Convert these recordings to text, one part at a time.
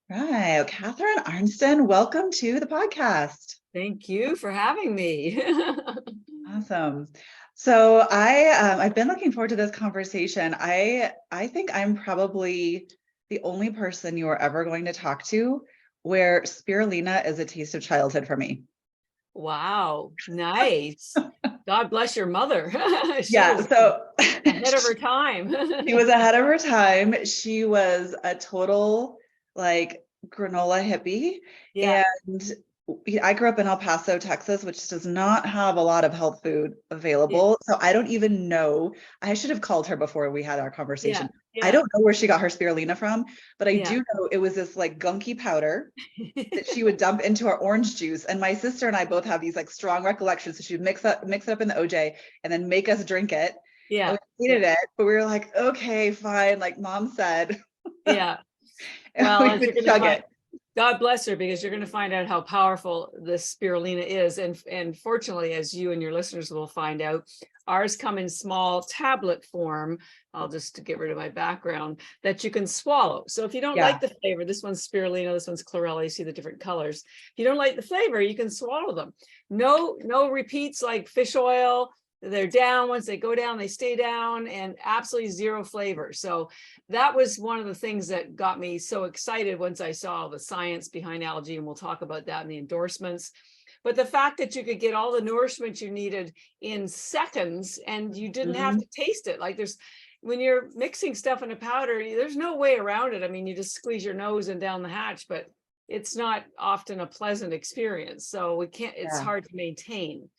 Right. Catharine Arnston, welcome to the podcast. Thank you for having me. Awesome. So I've been looking forward to this conversation. I think I'm probably the only person you are ever going to talk to where spirulina is a taste of childhood for me. Wow, nice. God bless your mother. She Yeah, was so ahead of her time. she was ahead of her time. She was a total like granola hippie. Yeah, And I grew up in El Paso, Texas, which does not have a lot of health food yeah, available. So I don't even know. I should have called her before we had our yeah, conversation. I yeah, don't know where she got her spirulina from, but I yeah. do know it was this like gunky powder that she would dump into our orange juice. And my sister and I both have these like strong recollections. So she'd mix it up in the OJ and then make us drink it. And Yeah, we yeah, hated it, but we were like, okay, fine, like mom said. yeah. And Well, we as you're would going to chug find, it. God bless her, because you're going to find out how powerful this spirulina is. And fortunately, as you and your listeners will find out, ours come in small tablet form. I'll just get rid of my background, that you can swallow. So if you don't Yeah. like the flavor, this one's spirulina, this one's chlorella, you see the different colors. If you don't like the flavor, you can swallow them. No repeats like fish oil. They're down. Once they go down, they stay down, and absolutely zero flavor. So that was one of the things that got me so excited once I saw the science behind algae, and we'll talk about that in the endorsements. But the fact that you could get all the nourishment you needed in seconds and you didn't have to taste it. Like when you're mixing stuff in a powder, there's no way around it. I mean, you just squeeze your nose and down the hatch, but it's not often a pleasant experience. So it's Yeah. hard to maintain.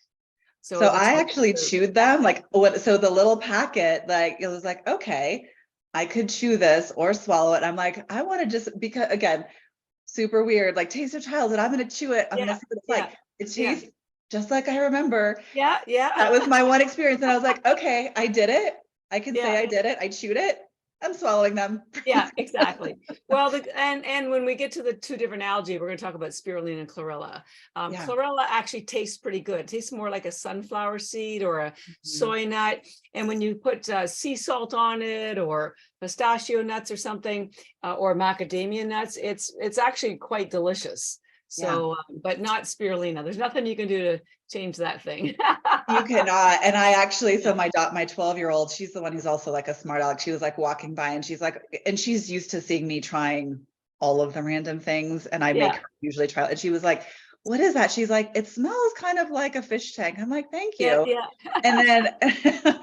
So So that's I why. actually chewed them like what, so the little packet, like it was like, okay, I could chew this or swallow it. I'm like, I want to just, because again, super weird, like taste of childhood. I'm going to chew it. I'm going to Yeah, see what it's yeah, like. It yeah, tastes just like I remember. yeah, yeah. That was my one experience. And I was like, okay, I did it. I can say Yeah, I did it. I chewed it. I'm swallowing them. yeah, exactly. Well, and when we get to the two different algae, we're going to talk about spirulina and chlorella. Yeah. Chlorella actually tastes pretty good. It tastes more like a sunflower seed or a Mhm. soy nut. And when you put sea salt on it, or pistachio nuts or something, or macadamia nuts, it's actually quite delicious. Yeah. So, but not spirulina. There's nothing you can do to change that thing. You cannot. And I actually, so Yeah, my 12-year-old, she's the one who's also like a smart aleck. She was like walking by and she's like, and she's used to seeing me trying all of the random things. And I make yeah, her usually try. And she was like, what is that? She's like, it smells kind of like a fish tank. I'm like, thank yeah, you. yeah, And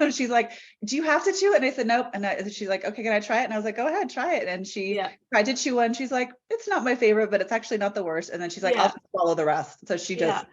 then she's like, do you have to chew it? And I said, nope. And she's like, okay, can I try it? And I was like, go ahead, try it. And she yeah, tried to chew one. She's like, it's not my favorite, but it's actually not the worst. And then she's like, I'll yeah, just swallow the rest. So she yeah. just,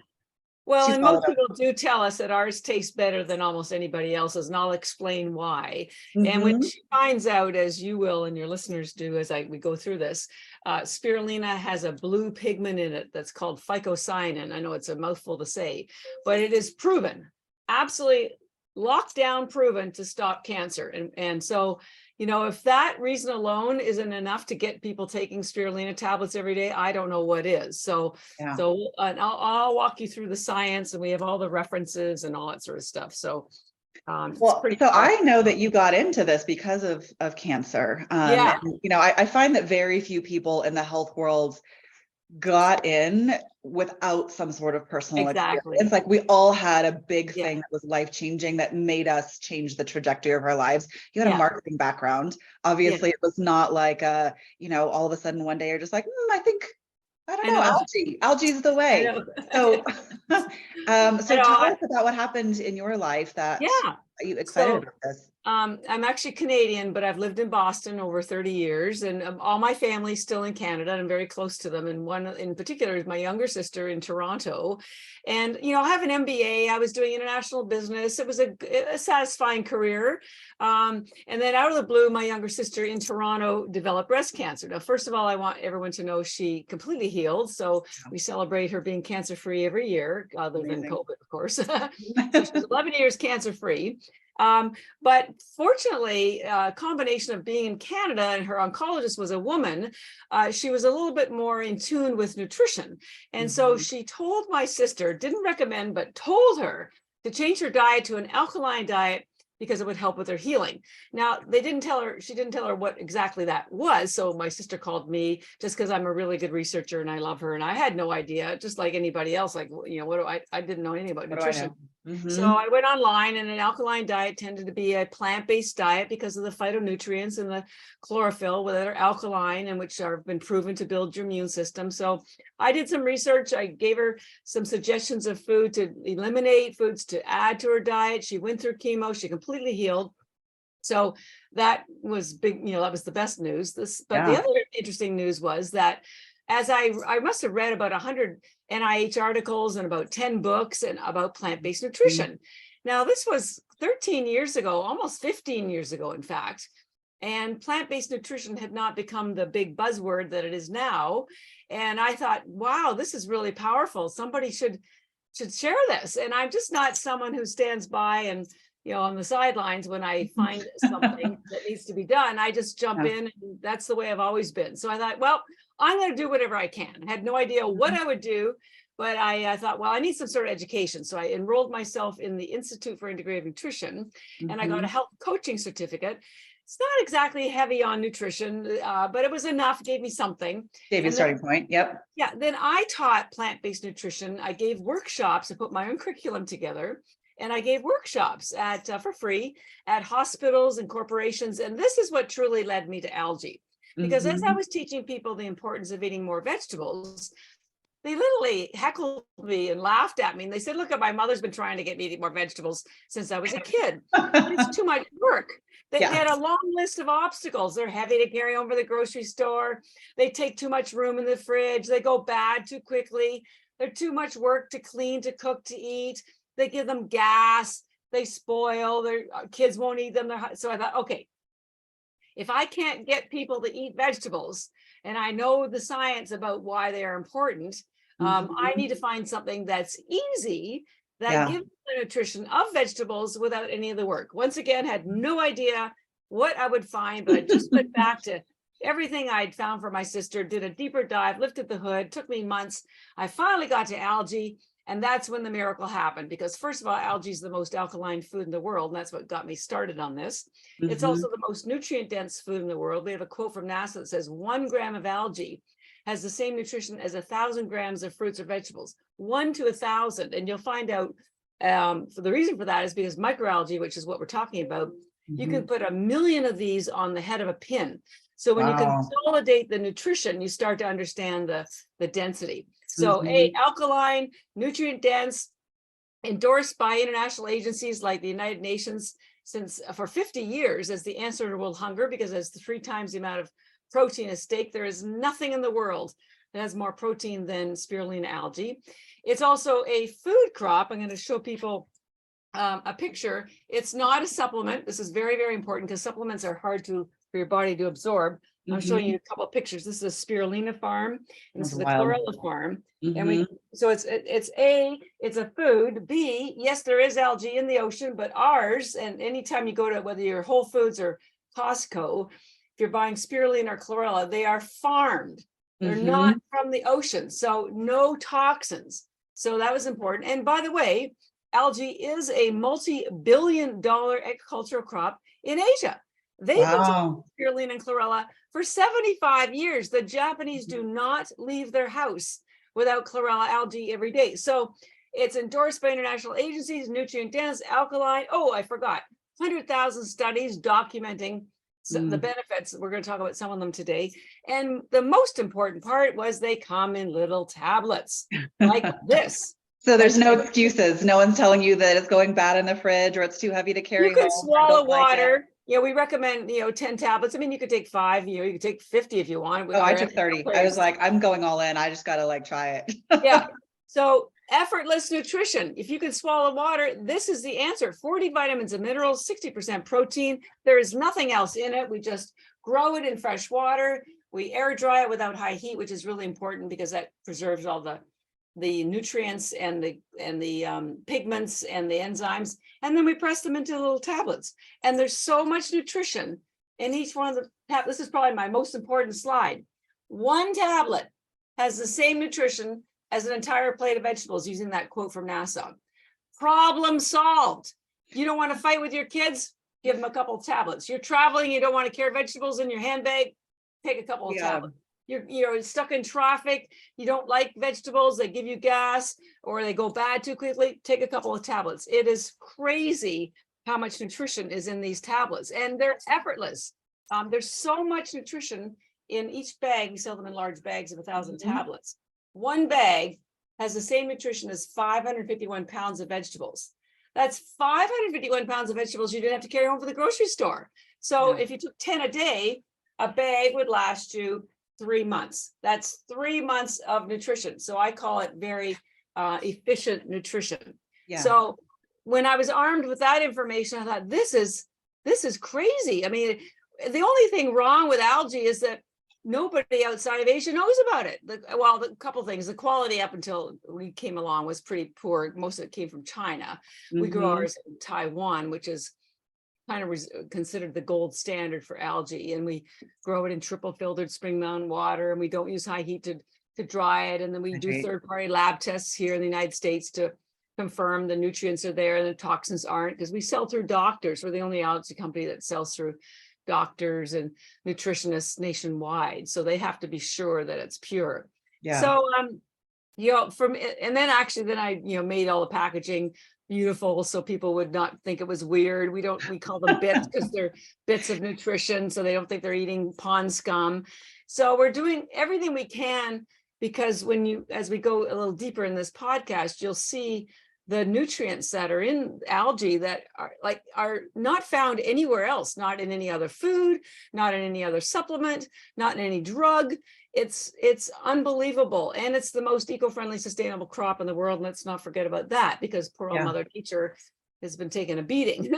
Well, she and swallowed most people do tell us that ours tastes better than almost anybody else's, and I'll explain why. And when them. she finds out, as you will and your listeners do as we go through this, spirulina has a blue pigment in it that's called phycocyanin. I know it's a mouthful to say, but it is proven, absolutely locked down, proven to stop cancer. And so, if that reason alone isn't enough to get people taking spirulina tablets every day, I don't know what is. So Yeah. and I'll walk you through the science, and we have all the references and all that sort of stuff. So it's Well, pretty so I powerful. know that you got into this because of cancer. Yeah, And I find that very few people in the health world got in without some sort of personal experience. exactly. Like we all had a big Yeah, thing that was life-changing that made us change the trajectory of our lives. You had a yeah, marketing background. yeah. Obviously, it was not like all of a sudden one day you're just like, I think, I don't I know, know. algae is the I way. know. So, I so know. tell us about what happened in your life that Yeah. got you excited So about this. I'm actually Canadian, but I've lived in Boston over 30 years, and all my family's still in Canada. I'm very close to them. And one in particular is my younger sister in Toronto. And, I have an MBA. I was doing international business. It was a satisfying career. And then out of the blue, my younger sister in Toronto developed breast cancer. Now, first of all, I want everyone to know she completely healed. So we celebrate her being cancer-free every year, other than Amazing. COVID, of course. So she's 11 years cancer-free. But fortunately, a combination of being in Canada and her oncologist was a woman, she was a little bit more in tune with nutrition. And so she told my sister, didn't recommend, but told her to change her diet to an alkaline diet because it would help with her healing. Now, she didn't tell her what exactly that was. So my sister called me just because I'm a really good researcher and I love her. And I had no idea, just like anybody else, like, you know, I didn't know anything about nutrition. So I went online, and an alkaline diet tended to be a plant-based diet because of the phytonutrients and the chlorophyll that are alkaline and which have been proven to build your immune system. So I did some research. I gave her some suggestions of food to eliminate, foods to add to her diet. She went through chemo. She completely healed. So that was big, you know, that was the best news. But the other interesting news was that as I must have read about 100 NIH articles and about 10 books and about plant-based nutrition. Now, this was 13 years ago, almost 15 years ago, in fact, and plant-based nutrition had not become the big buzzword that it is now. And I thought, wow, this is really powerful. Somebody should share this. And I'm just not someone who stands by and, you know, on the sidelines when I find something that needs to be done. I just jump in, and that's the way I've always been. So I thought, well, I'm going to do whatever I can. I had no idea what I would do, but I thought, well, I need some sort of education. So I enrolled myself in the Institute for Integrative Nutrition, and I got a health coaching certificate. It's not exactly heavy on nutrition, but it was enough, gave me something. Gave you a starting point. Yep. Yeah. Then I taught plant-based nutrition. I gave workshops. I put my own curriculum together, and I gave workshops for free at hospitals and corporations. And this is what truly led me to Algae. Because as I was teaching people the importance of eating more vegetables, they literally heckled me and laughed at me. And they said, look, my mother's been trying to get me to eat more vegetables since I was a kid. It's too much work. They had a long list of obstacles. They're heavy to carry over the grocery store. They take too much room in the fridge. They go bad too quickly. They're too much work to clean, to cook, to eat. They give them gas. They spoil. Their kids won't eat them. So I thought, okay, if I can't get people to eat vegetables, and I know the science about why they are important, I need to find something that's easy, that gives the nutrition of vegetables without any of the work. Once again, had no idea what I would find, but I just went back to everything I'd found for my sister, did a deeper dive, lifted the hood, took me months. I finally got to algae. And that's when the miracle happened, because first of all, algae is the most alkaline food in the world. And that's what got me started on this. It's also the most nutrient dense food in the world. We have a quote from NASA that says 1 gram of algae has the same nutrition as 1,000 grams of fruits or vegetables, 1 to 1,000. And you'll find out for the reason for that is because microalgae, which is what we're talking about, you can put 1 million of these on the head of a pin. So when you consolidate the nutrition, you start to understand the density. So alkaline, nutrient dense, endorsed by international agencies like the United Nations for 50 years as the answer to world hunger, because it's 3 times the amount of protein as steak. There is nothing in the world that has more protein than spirulina algae. It's also a food crop. I'm going to show people a picture. It's not a supplement. This is very, very important because supplements are hard for your body to absorb. I'm showing you a couple of pictures. This is a spirulina farm, and this is a chlorella farm. And so it's a food. B, yes, there is algae in the ocean, but ours, and anytime you go to whether you're Whole Foods or Costco, if you're buying spirulina or chlorella, they are farmed. They're not from the ocean, so no toxins. So that was important. And by the way, algae is a multi-billion-dollar agricultural crop in Asia. They've been taking spirulina and chlorella for 75 years. The Japanese do not leave their house without chlorella algae every day. So it's endorsed by international agencies, nutrient dense, alkaline. Oh, I forgot. 100,000 studies documenting the benefits. We're going to talk about some of them today. And the most important part was they come in little tablets like this. So there's no excuses. No one's telling you that it's going bad in the fridge or it's too heavy to carry. You can swallow water. Yeah, we recommend, 10 tablets. I mean, you could take 5, you could take 50 if you want. I took 30. I was like, I'm going all in. I just got to try it. Yeah. So effortless nutrition. If you can swallow water, this is the answer. 40 vitamins and minerals, 60% protein. There is nothing else in it. We just grow it in fresh water. We air dry it without high heat, which is really important because that preserves all the nutrients and the pigments and the enzymes, and then we press them into little tablets. And there's so much nutrition in each one of the tablets. This is probably my most important slide. 1 tablet has the same nutrition as an entire plate of vegetables, using that quote from NASA. Problem solved. You don't want to fight with your kids? Give them a couple of tablets. You're traveling, you don't want to carry vegetables in your handbag? Take a couple of tablets. You're stuck in traffic, you don't like vegetables, they give you gas, or they go bad too quickly, take a couple of tablets. It is crazy how much nutrition is in these tablets, and they're effortless. There's so much nutrition in each bag. We sell them in large bags of 1,000 tablets. One bag has the same nutrition as 551 pounds of vegetables. That's 551 pounds of vegetables you didn't have to carry home from the grocery store. So if you took 10 a day, a bag would last you 3 months. That's 3 months of nutrition. So I call it very efficient nutrition. So when I was armed with that information, I thought, this is crazy. I mean, the only thing wrong with algae is that nobody outside of Asia knows about it. The couple things, the quality up until we came along was pretty poor. Most of it came from China. We grow ours in Taiwan, which is kind of considered the gold standard for algae, and we grow it in triple filtered spring mountain water, and we don't use high heat to dry it, and then we do third-party lab tests here in the United States to confirm the nutrients are there and the toxins aren't, because we sell through doctors. We're the only algae company that sells through doctors and nutritionists nationwide, so they have to be sure that it's pure. So and then I made all the packaging beautiful so people would not think it was weird. We call them bits because they're bits of nutrition, so they don't think they're eating pond scum. So we're doing everything we can, because as we go a little deeper in this podcast, you'll see the nutrients that are in algae that are not found anywhere else, not in any other food, not in any other supplement, not in any drug. It's unbelievable. And it's the most eco-friendly, sustainable crop in the world. And let's not forget about that, because poor old Mother Nature has been taking a beating.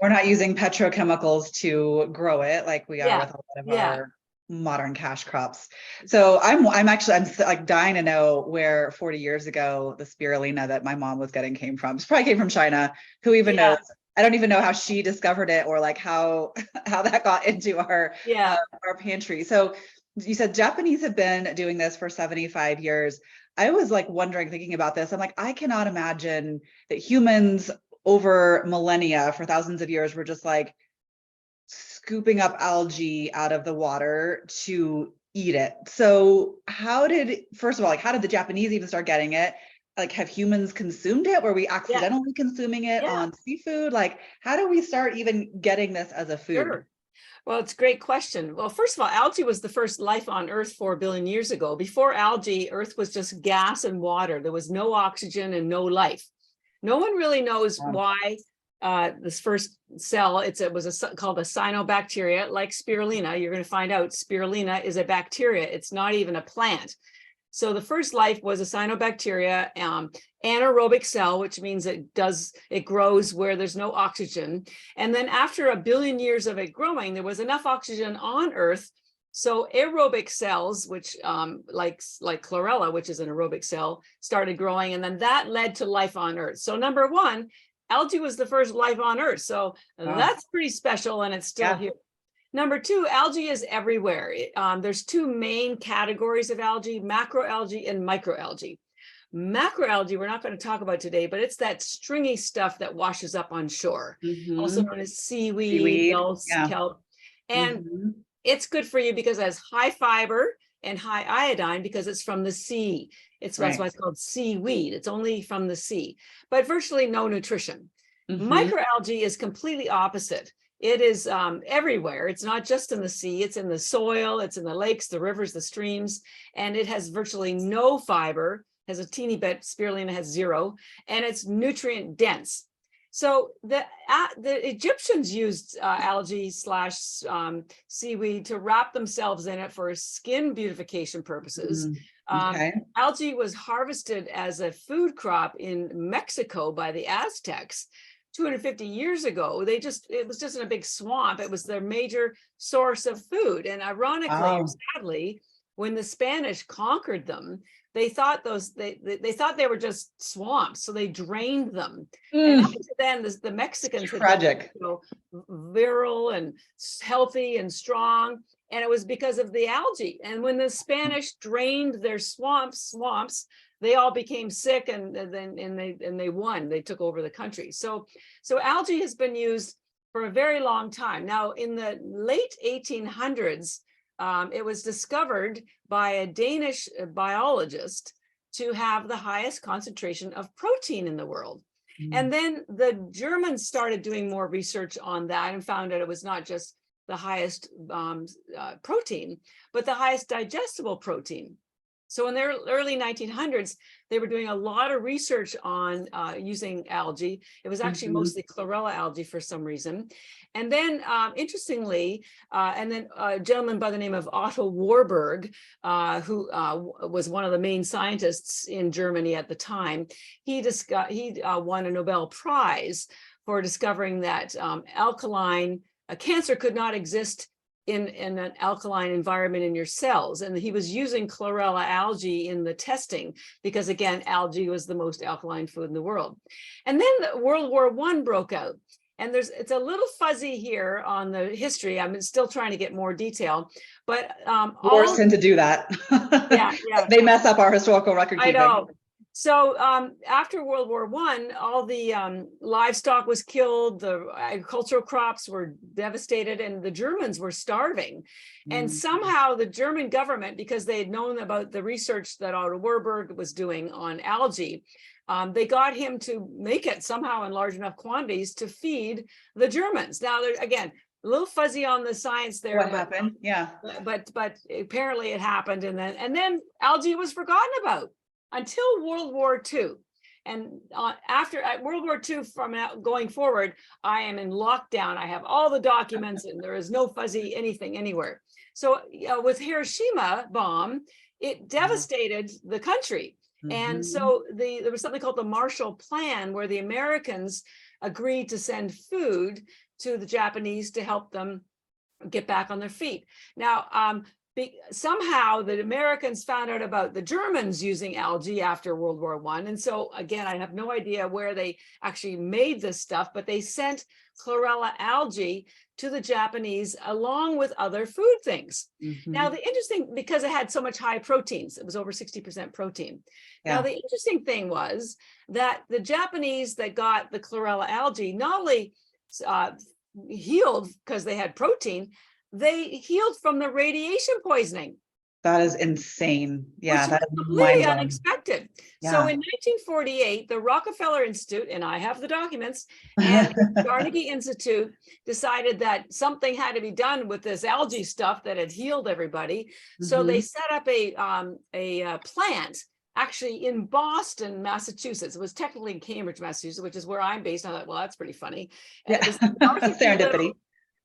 We're not using petrochemicals to grow it like we are with a lot of our modern cash crops. So I'm like dying to know where 40 years ago the spirulina that my mom was getting came from. It probably came from China. Who even knows? I don't even know how she discovered it, or like how that got into our pantry. So you said Japanese have been doing this for 75 years. I was like wondering, thinking about this, I'm like, I cannot imagine that humans over millennia, for thousands of years, were just like scooping up algae out of the water to eat it. So first of all, how did the Japanese even start getting it? Like, have humans consumed it? Were we accidentally consuming it on seafood? Like, how do we start even getting this as a food? Sure. Well, it's a great question. Well, first of all, algae was the first life on Earth 4 billion years ago. Before algae, Earth was just gas and water. There was no oxygen and no life. No one really knows why this first cell, it was called a cyanobacteria, like spirulina. You're going to find out spirulina is a bacteria. It's not even a plant. So the first life was a cyanobacteria, anaerobic cell, which means it grows where there's no oxygen. And then after 1 billion years of it growing, there was enough oxygen on Earth. So aerobic cells, which like chlorella, which is an aerobic cell, started growing. And then that led to life on Earth. So number one, algae was the first life on Earth. So that's pretty special, and it's still here. Number two, algae is everywhere. There's two main categories of algae: macroalgae and microalgae. Macroalgae, we're not going to talk about today, but it's that stringy stuff that washes up on shore, also known as seaweed, kelp. And it's good for you because it has high fiber and high iodine, because it's from the sea. That's why it's called seaweed. It's only from the sea, but virtually no nutrition. Microalgae is completely opposite. It is everywhere. It's not just in the sea. It's in the soil. It's in the lakes, the rivers, the streams, and it has virtually no fiber, has a teeny bit. Spirulina has 0, and it's nutrient dense. So the Egyptians used algae / seaweed to wrap themselves in it for skin beautification purposes. Algae was harvested as a food crop in Mexico by the Aztecs 250 years ago. It was just in a big swamp. It was their major source of food. And ironically, or sadly, when the Spanish conquered them, they thought they thought they were just swamps, so they drained them. And then the Mexicans tragic, virile and healthy and strong, and it was because of the algae. And when the Spanish drained their swamps, they all became sick, and they won. They took over the country. So algae has been used for a very long time. Now, in the late 1800s, it was discovered by a Danish biologist to have the highest concentration of protein in the world. And then the Germans started doing more research on that and found out it was not just the highest protein, but the highest digestible protein. So in the early 1900s, they were doing a lot of research on using algae. It was actually mostly chlorella algae for some reason. And then interestingly, a gentleman by the name of Otto Warburg, who was one of the main scientists in Germany at the time, he won a Nobel Prize for discovering that cancer could not exist in an alkaline environment in your cells. And he was using chlorella algae in the testing because, again, algae was the most alkaline food in the world. And then World War I broke out. And it's a little fuzzy here on the history. I'm still trying to get more detail, but wars tend to do that. Yeah. They mess up our historical record keeping. I know. So after World War I, all the livestock was killed, the agricultural crops were devastated, and the Germans were starving. And somehow the German government, because they had known about the research that Otto Warburg was doing on algae, they got him to make it somehow in large enough quantities to feed the Germans. Now, again, a little fuzzy on the science there. What happened? Yeah. But apparently it happened, and then algae was forgotten about until World War II. And after World War II, from going forward, I am in lockdown. I have all the documents, and there is no fuzzy anything anywhere. So with Hiroshima bomb, it devastated the country. And so there was something called the Marshall Plan, where the Americans agreed to send food to the Japanese to help them get back on their feet. Now, somehow the Americans found out about the Germans using algae after World War I. And so again, I have no idea where they actually made this stuff, but they sent chlorella algae to the Japanese along with other food things. Now, the interesting, because it had so much high proteins, it was over 60% protein. Now, the interesting thing was that the Japanese that got the chlorella algae not only healed because they had protein, they healed from the radiation poisoning. That is insane. Yeah, that is completely unexpected. Yeah. So in 1948, the Rockefeller Institute, and I have the documents, and Carnegie Institute decided that something had to be done with this algae stuff that had healed everybody. So they set up a plant actually in Boston, Massachusetts. It was technically in Cambridge, Massachusetts, which is where I'm based. I thought, well, that's pretty funny. Yeah. Serendipity.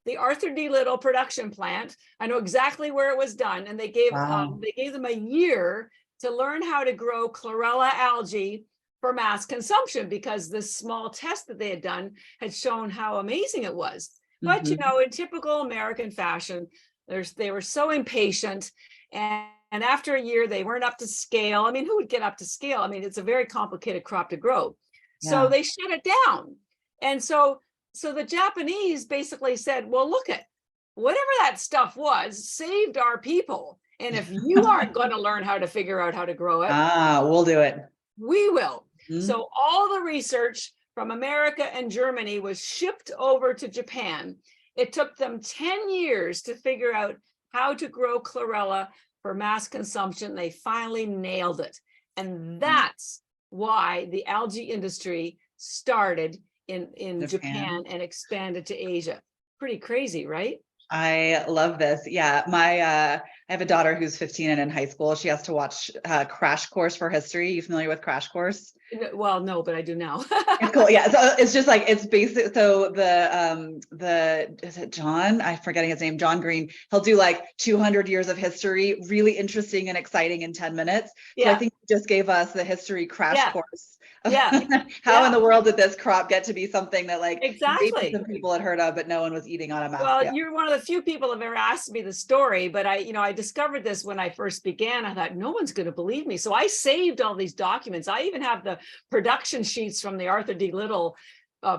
The Arthur D. Little production plant. I know exactly where it was done, and they gave them a year to learn how to grow chlorella algae for mass consumption, because this small test that they had done had shown how amazing it was. But you know, in typical American fashion, they were so impatient, and after a year they weren't up to scale. I mean, who would get up to scale? I mean, it's a very complicated crop to grow. So they shut it down, and so the Japanese basically said, well, look at whatever that stuff was, saved our people. And if you aren't going to learn how to figure out how to grow it, we'll do it. We will. So all the research from America and Germany was shipped over to Japan. It took them 10 years to figure out how to grow chlorella for mass consumption. They finally nailed it. And that's why the algae industry started in Japan and expanded to Asia. Pretty crazy, right? I love this. Yeah, I have a daughter who's 15 and in high school. She has to watch Crash Course for History. You familiar with Crash Course? Well, no, but I do now. It's cool. Yeah, so it's just like, it's basic. So is it John? I'm forgetting his name. John Green. He'll do like 200 years of history, really interesting and exciting in 10 minutes. So I think he just gave us the history crash course. How in the world did this crop get to be something that maybe some people had heard of, but no one was eating on a mass scale? You're one of the few people that have ever asked me the story, but I discovered this when I first began. I thought, no one's going to believe me. So I saved all these documents. I even have the production sheets from the Arthur D. Little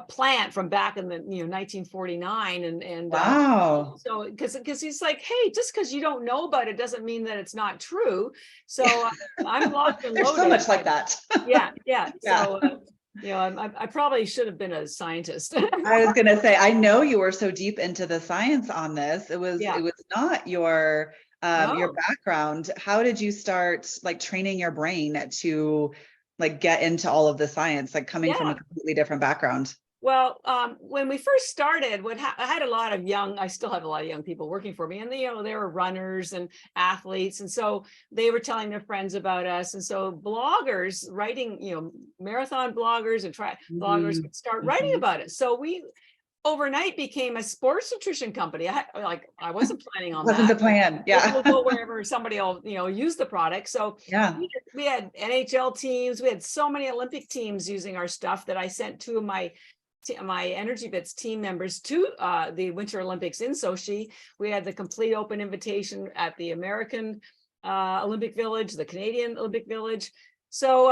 plant from back in the 1949, and Wow. so because he's like, hey, just because you don't know about it doesn't mean that it's not true. So I'm locked and There's loaded. so much like that. Yeah. Yeah. So I probably should have been a scientist. I was gonna say, I know you were so deep into the science on this. It was Yeah. not your No. background. How did you start like training your brain to like get into all of the science, like coming from Yeah. a completely different background? Well, when we first started, I had a lot of I still have a lot of young people working for me, and they were runners and athletes, and so they were telling their friends about us, and so bloggers writing, marathon bloggers and bloggers would start writing about it. So we overnight became a sports nutrition company. I wasn't planning on Wasn't that. the plan. Yeah. We'll go wherever somebody will, use the product. So Yeah. we had NHL teams. We had so many Olympic teams using our stuff that I sent two of my ENERGYbits team members to the Winter Olympics in Sochi. We had the complete open invitation at the American Olympic Village, the Canadian Olympic Village. So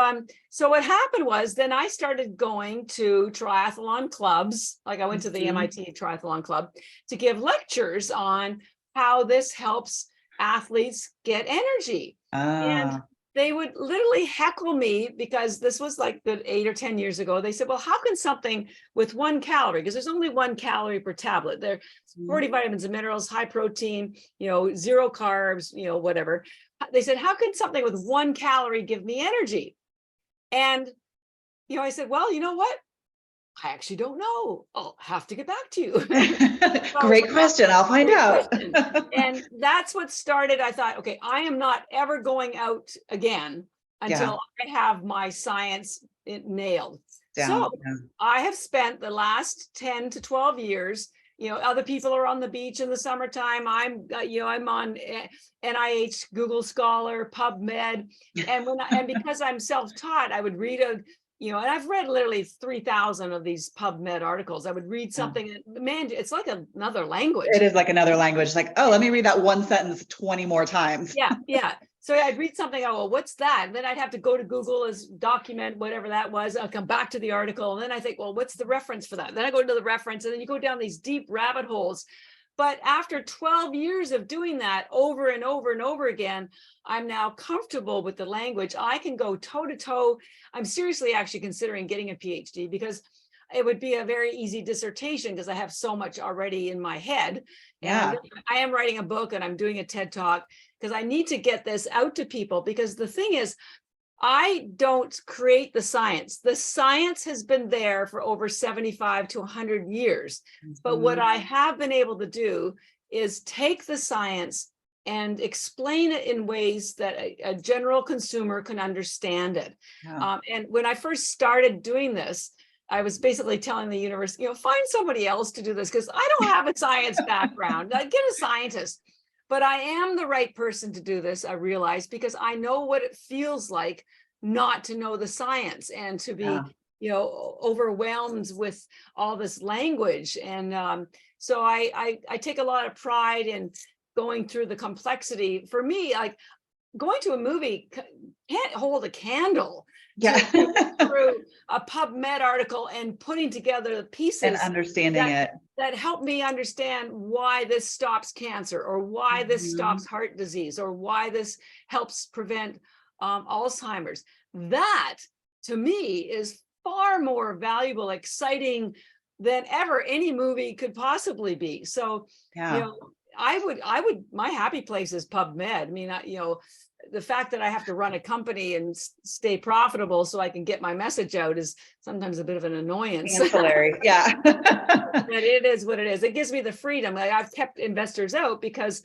what happened was then I started going to triathlon clubs. Like I went to the MIT Triathlon Club to give lectures on how this helps athletes get energy. And they would literally heckle me because this was like good 8 or 10 years ago. They said, well, how can something with 1 calorie, because there's only 1 calorie per tablet, there's 40 vitamins and minerals, high protein, 0 carbs, whatever. They said, how can something with 1 calorie give me energy? And, I said, well, you know what? I actually don't know. I'll have to get back to you. Great question. I'll find out. And that's what started. I thought, okay, I am not ever going out again until I have my science nailed. So I have spent the last 10 to 12 years, other people are on the beach in the summertime. I'm on NIH, Google Scholar, PubMed. And because I'm self-taught, I would read and I've read literally 3,000 of these PubMed articles. I would read something, and man, it's like another language. It is like another language. Like, oh, let me read that one sentence 20 more times. Yeah. So I'd read something, well, what's that? And then I'd have to go to Google as document, whatever that was. I'll come back to the article. And then I think, well, what's the reference for that? Then I go to the reference, and then you go down these deep rabbit holes. But after 12 years of doing that over and over and over again, I'm now comfortable with the language. I can go toe to toe. I'm seriously actually considering getting a PhD because it would be a very easy dissertation because I have so much already in my head. Yeah. And I am writing a book and I'm doing a TED Talk because I need to get this out to people, because the thing is, I don't create the science. The science has been there for over 75 to 100 years. But what I have been able to do is take the science and explain it in ways that a general consumer can understand it. And when I first started doing this, I was basically telling the universe, find somebody else to do this because I don't have a science background. Get a scientist. But I am the right person to do this, I realize, because I know what it feels like not to know the science and to be, overwhelmed with all this language. And so I take a lot of pride in going through the complexity. For me, like going to a movie can't hold a candle through a PubMed article and putting together the pieces and understanding that help me understand why this stops cancer, or why this stops heart disease, or why this helps prevent Alzheimer's. That to me is far more valuable, exciting than ever any movie could possibly be. So, I would, my happy place is PubMed. I mean, the fact that I have to run a company and stay profitable so I can get my message out is sometimes a bit of an annoyance. Ancillary, yeah. But it is what it is. It gives me the freedom. Like, I've kept investors out because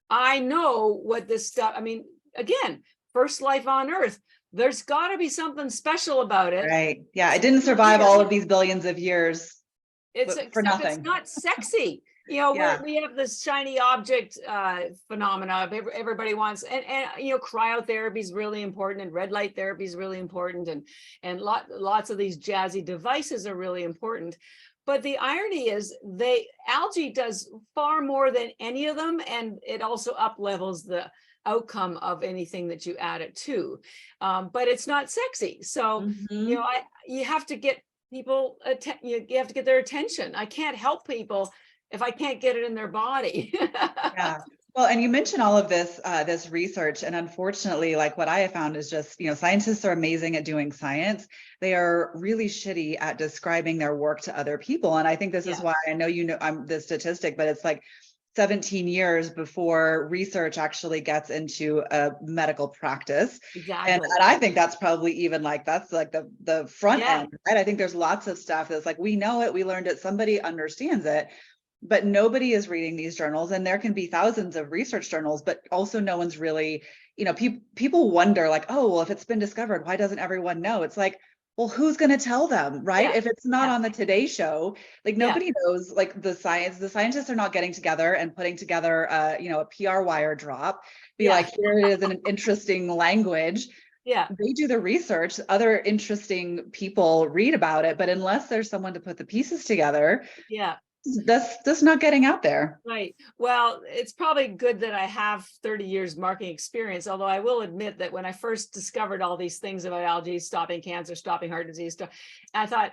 I know what this stuff, I mean, again, first life on Earth, there's got to be something special about it. Right. Yeah. It didn't survive all of these billions of years for nothing. It's not sexy. We have this shiny object phenomena. Everybody wants, and cryotherapy is really important, and red light therapy is really important, and lots of these jazzy devices are really important. But the irony is, algae does far more than any of them, and it also up levels the outcome of anything that you add it to. But it's not sexy. So you have to get people, you have to get their attention. I can't help people if I can't get it in their body. Yeah. Well, and you mentioned all of this, this research, and unfortunately, like what I have found is just, scientists are amazing at doing science. They are really shitty at describing their work to other people. And I think this is why I know, I'm the statistic, but it's like 17 years before research actually gets into a medical practice. Exactly. And I think that's probably even like, that's like the front end, right? I think there's lots of stuff that's like, we know it, we learned it, somebody understands it, but nobody is reading these journals. And there can be thousands of research journals, but also no one's really, people wonder like, oh, well, if it's been discovered, why doesn't everyone know? It's like, well, who's going to tell them, right? If it's not on the Today Show, like nobody knows, like the scientists are not getting together and putting together, a PR wire drop, be like, here it is in an interesting language. They do the research, other interesting people read about it, but unless there's someone to put the pieces together, that's not getting out there. Right. Well, it's probably good that I have 30 years marketing experience, although I will admit that when I first discovered all these things about algae, stopping cancer, stopping heart disease, I thought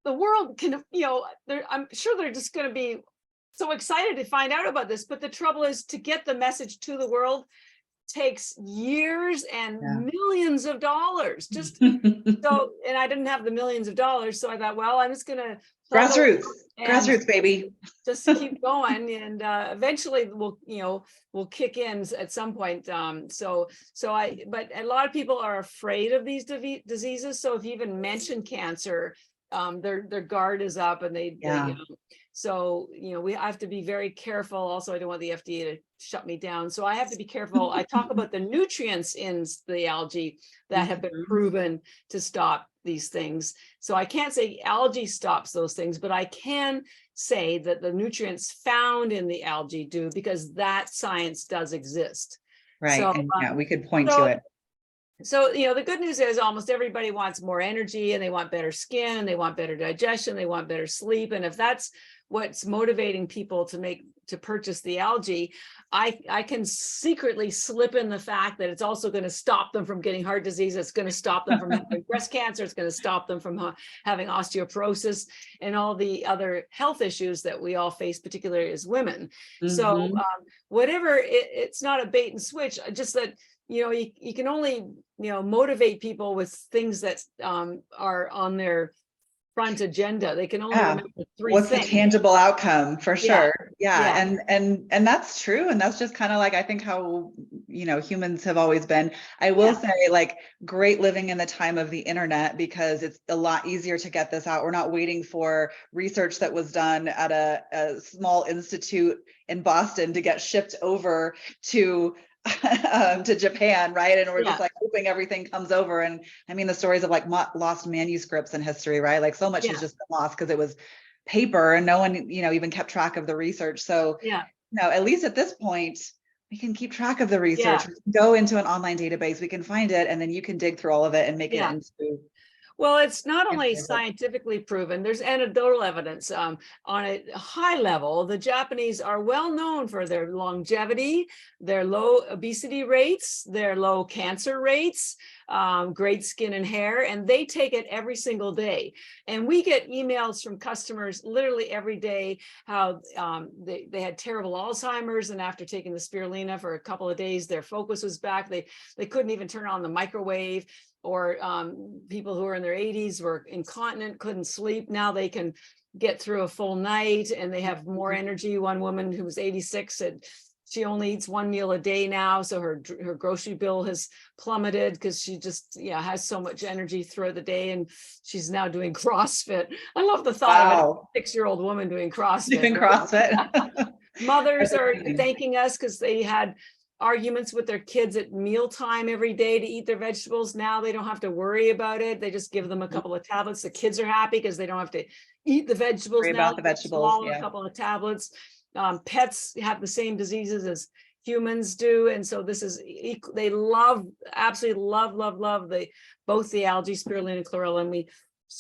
the world can, I'm sure they're just going to be so excited to find out about this. But the trouble is, to get the message to the world takes years and millions of dollars. Just so, and I didn't have the millions of dollars. So I thought, well, I'm just going to grassroots, baby. Just keep going, and eventually we'll kick in at some point. But a lot of people are afraid of these diseases. So if you even mention cancer, their guard is up, and they we have to be very careful. Also, I don't want the FDA to shut me down, so I have to be careful. I talk about the nutrients in the algae that have been proven to stop these things. So I can't say algae stops those things, but I can say that the nutrients found in the algae do, because that science does exist. Right. So, and we could point to it. So, the good news is almost everybody wants more energy, and they want better skin, and they want better digestion, they want better sleep. And if that's what's motivating people to purchase the algae, I can secretly slip in the fact that it's also going to stop them from getting heart disease. It's going to stop them from having breast cancer. It's going to stop them from having osteoporosis and all the other health issues that we all face, particularly as women. So whatever, it's not a bait and switch, just that you can only motivate people with things that are on their front agenda. They can only remember three What's things. The tangible outcome, for sure. And that's true, and that's just kind of like, I think how humans have always been. I will say, like, great living in the time of the internet, because it's a lot easier to get this out. We're not waiting for research that was done at a small institute in Boston to get shipped over to Japan, right? And we're just like hoping everything comes over. And I mean, the stories of like lost manuscripts in history, right? Like so much has just been lost because it was paper and no one, even kept track of the research. So, at least at this point, we can keep track of the research. We can go into an online database, we can find it, and then you can dig through all of it and make it into. Well, it's not only scientifically proven, there's anecdotal evidence on a high level. The Japanese are well known for their longevity, their low obesity rates, their low cancer rates, great skin and hair, and they take it every single day. And we get emails from customers literally every day how they had terrible Alzheimer's, and after taking the spirulina for a couple of days, their focus was back. They couldn't even turn on the microwave. Or people who are in their 80s were incontinent, couldn't sleep. Now they can get through a full night and they have more energy. One woman who was 86 said she only eats one meal a day now. So her grocery bill has plummeted because she just has so much energy throughout the day. And she's now doing CrossFit. I love the thought of a 6-year-old woman doing CrossFit. Doing CrossFit. Mothers are thanking us because they had arguments with their kids at mealtime every day to eat their vegetables. Now they don't have to worry about it. They just give them a couple of tablets. The kids are happy because they don't have to eat the vegetables. Worry now about the vegetables. Swallow a couple of tablets. Pets have the same diseases as humans do, and so this is they absolutely love both the algae, spirulina and chlorella, and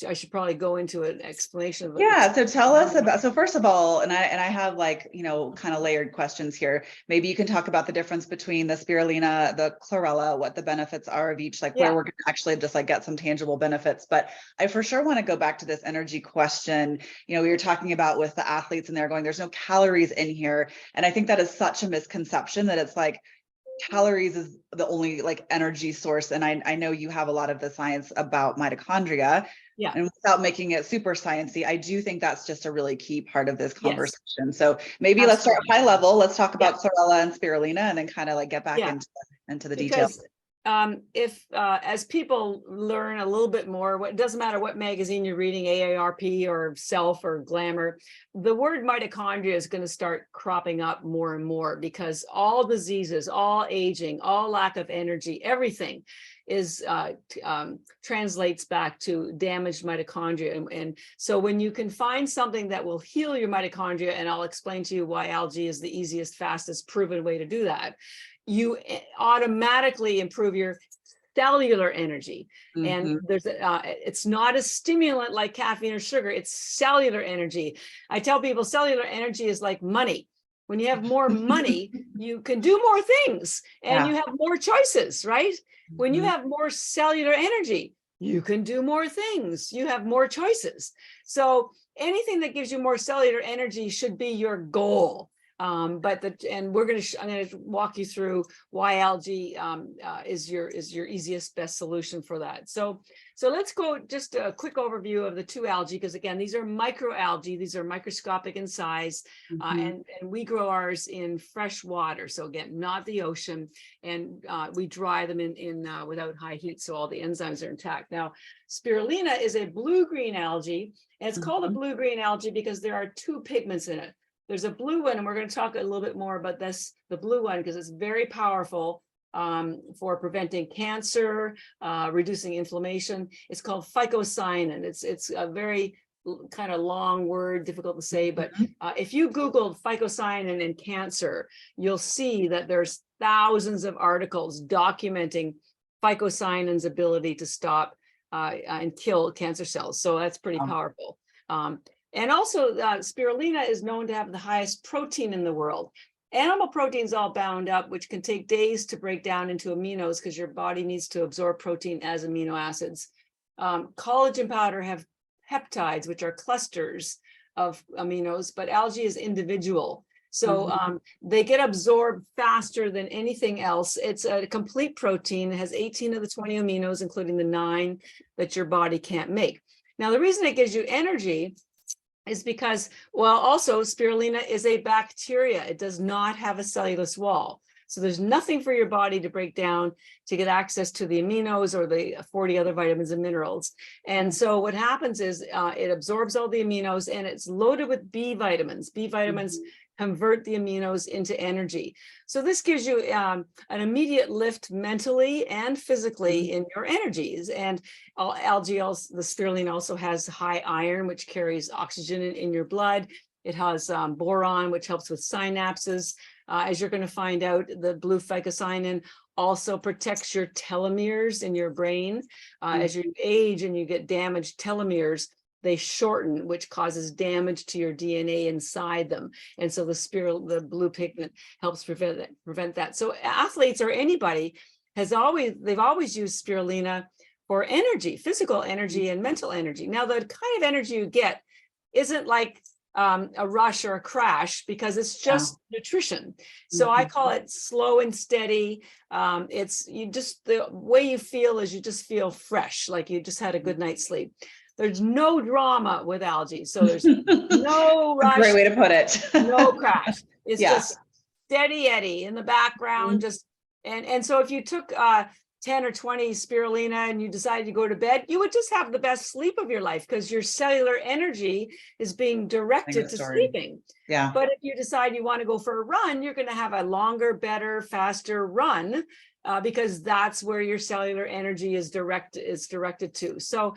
I should probably go into an explanation of it. Yeah, so tell us about, so first of all, and I have like, you know, kind of layered questions here. Maybe you can talk about the difference between the spirulina, the chlorella, what the benefits are of each, like where we're gonna actually just like get some tangible benefits. But I for sure want to go back to this energy question. You know, we were talking about with the athletes and they're going, there's no calories in here. And I think that is such a misconception that it's like, calories is the only like energy source. And I know you have a lot of the science about mitochondria. Yeah. And without making it super sciencey, I do think that's just a really key part of this Yes. conversation. So maybe let's start high level. Let's talk about chlorella and spirulina and then kind of like get back into the details. If as people learn a little bit more, it doesn't matter what magazine you're reading, AARP or Self or Glamour, the word mitochondria is going to start cropping up more and more because all diseases, all aging, all lack of energy, everything is translates back to damaged mitochondria. And so when you can find something that will heal your mitochondria, and I'll explain to you why algae is the easiest, fastest, proven way to do that, you automatically improve your cellular energy. And there's it's not a stimulant like caffeine or sugar, it's cellular energy. I tell people cellular energy is like money. When you have more money, you can do more things and you have more choices, right? When you have more cellular energy, you can do more things. You have more choices. So anything that gives you more cellular energy should be your goal. And I'm going to walk you through why algae is your easiest, best solution for that. So let's go just a quick overview of the two algae, because again, these are microalgae. These are microscopic in size, and we grow ours in fresh water. So again, not the ocean, and we dry them in without high heat, so all the enzymes are intact. Now, spirulina is a blue-green algae, and it's called a blue-green algae because there are two pigments in it. There's a blue one, and we're going to talk a little bit more about this, the blue one, because it's very powerful for preventing cancer, reducing inflammation. It's called phycocyanin. It's a very kind of long word, difficult to say, but if you Googled phycocyanin and cancer, you'll see that there's thousands of articles documenting phycocyanin's ability to stop and kill cancer cells. So that's pretty powerful. And also, spirulina is known to have the highest protein in the world. Animal protein's all bound up, which can take days to break down into aminos because your body needs to absorb protein as amino acids. Collagen powder have peptides, which are clusters of aminos, but algae is individual. So they get absorbed faster than anything else. It's a complete protein. It has 18 of the 20 aminos, including the 9 that your body can't make. Now, the reason it gives you energy is because, well, also spirulina is a bacteria. It does not have a cellulose wall. So there's nothing for your body to break down to get access to the aminos or the 40 other vitamins and minerals. And so what happens is it absorbs all the aminos, and it's loaded with B vitamins. B vitamins convert the aminos into energy. So this gives you an immediate lift mentally and physically in your energies. And algae, also, the spirulina also has high iron, which carries oxygen in your blood. It has boron, which helps with synapses. As you're going to find out, the blue phycocyanin also protects your telomeres in your brain. As you age and you get damaged telomeres, they shorten, which causes damage to your DNA inside them. And so the blue pigment helps prevent that. So athletes or anybody they've always used spirulina for energy, physical energy and mental energy. Now, the kind of energy you get isn't like a rush or a crash, because it's just nutrition. So I call it slow and steady. The way you feel is you just feel fresh, like you just had a good night's sleep. There's no drama with algae. So there's no rush. Great way to put it. No crash. It's just steady Eddie in the background. And so if you took 10 or 20 spirulina and you decided to go to bed, you would just have the best sleep of your life because your cellular energy is being directed to sleeping. Yeah. But if you decide you want to go for a run, you're going to have a longer, better, faster run because that's where your cellular energy is directed to. So,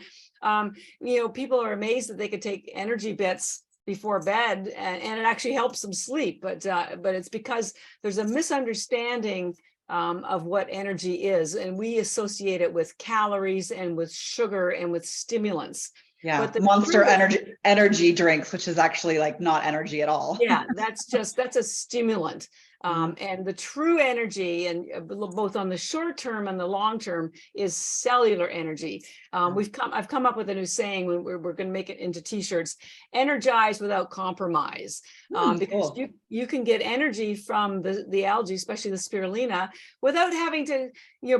people are amazed that they could take ENERGYbits before bed and it actually helps them sleep. But it's because there's a misunderstanding of what energy is, and we associate it with calories and with sugar and with stimulants. Yeah, But the Monster truth- energy drinks, which is actually like not energy at all. Yeah, that's a stimulant. And the true energy, and both on the short term and the long term, is cellular energy. I've come up with a new saying. We're going to make it into t-shirts: energize without compromise. Because cool. you can get energy from the algae, especially the spirulina, without having to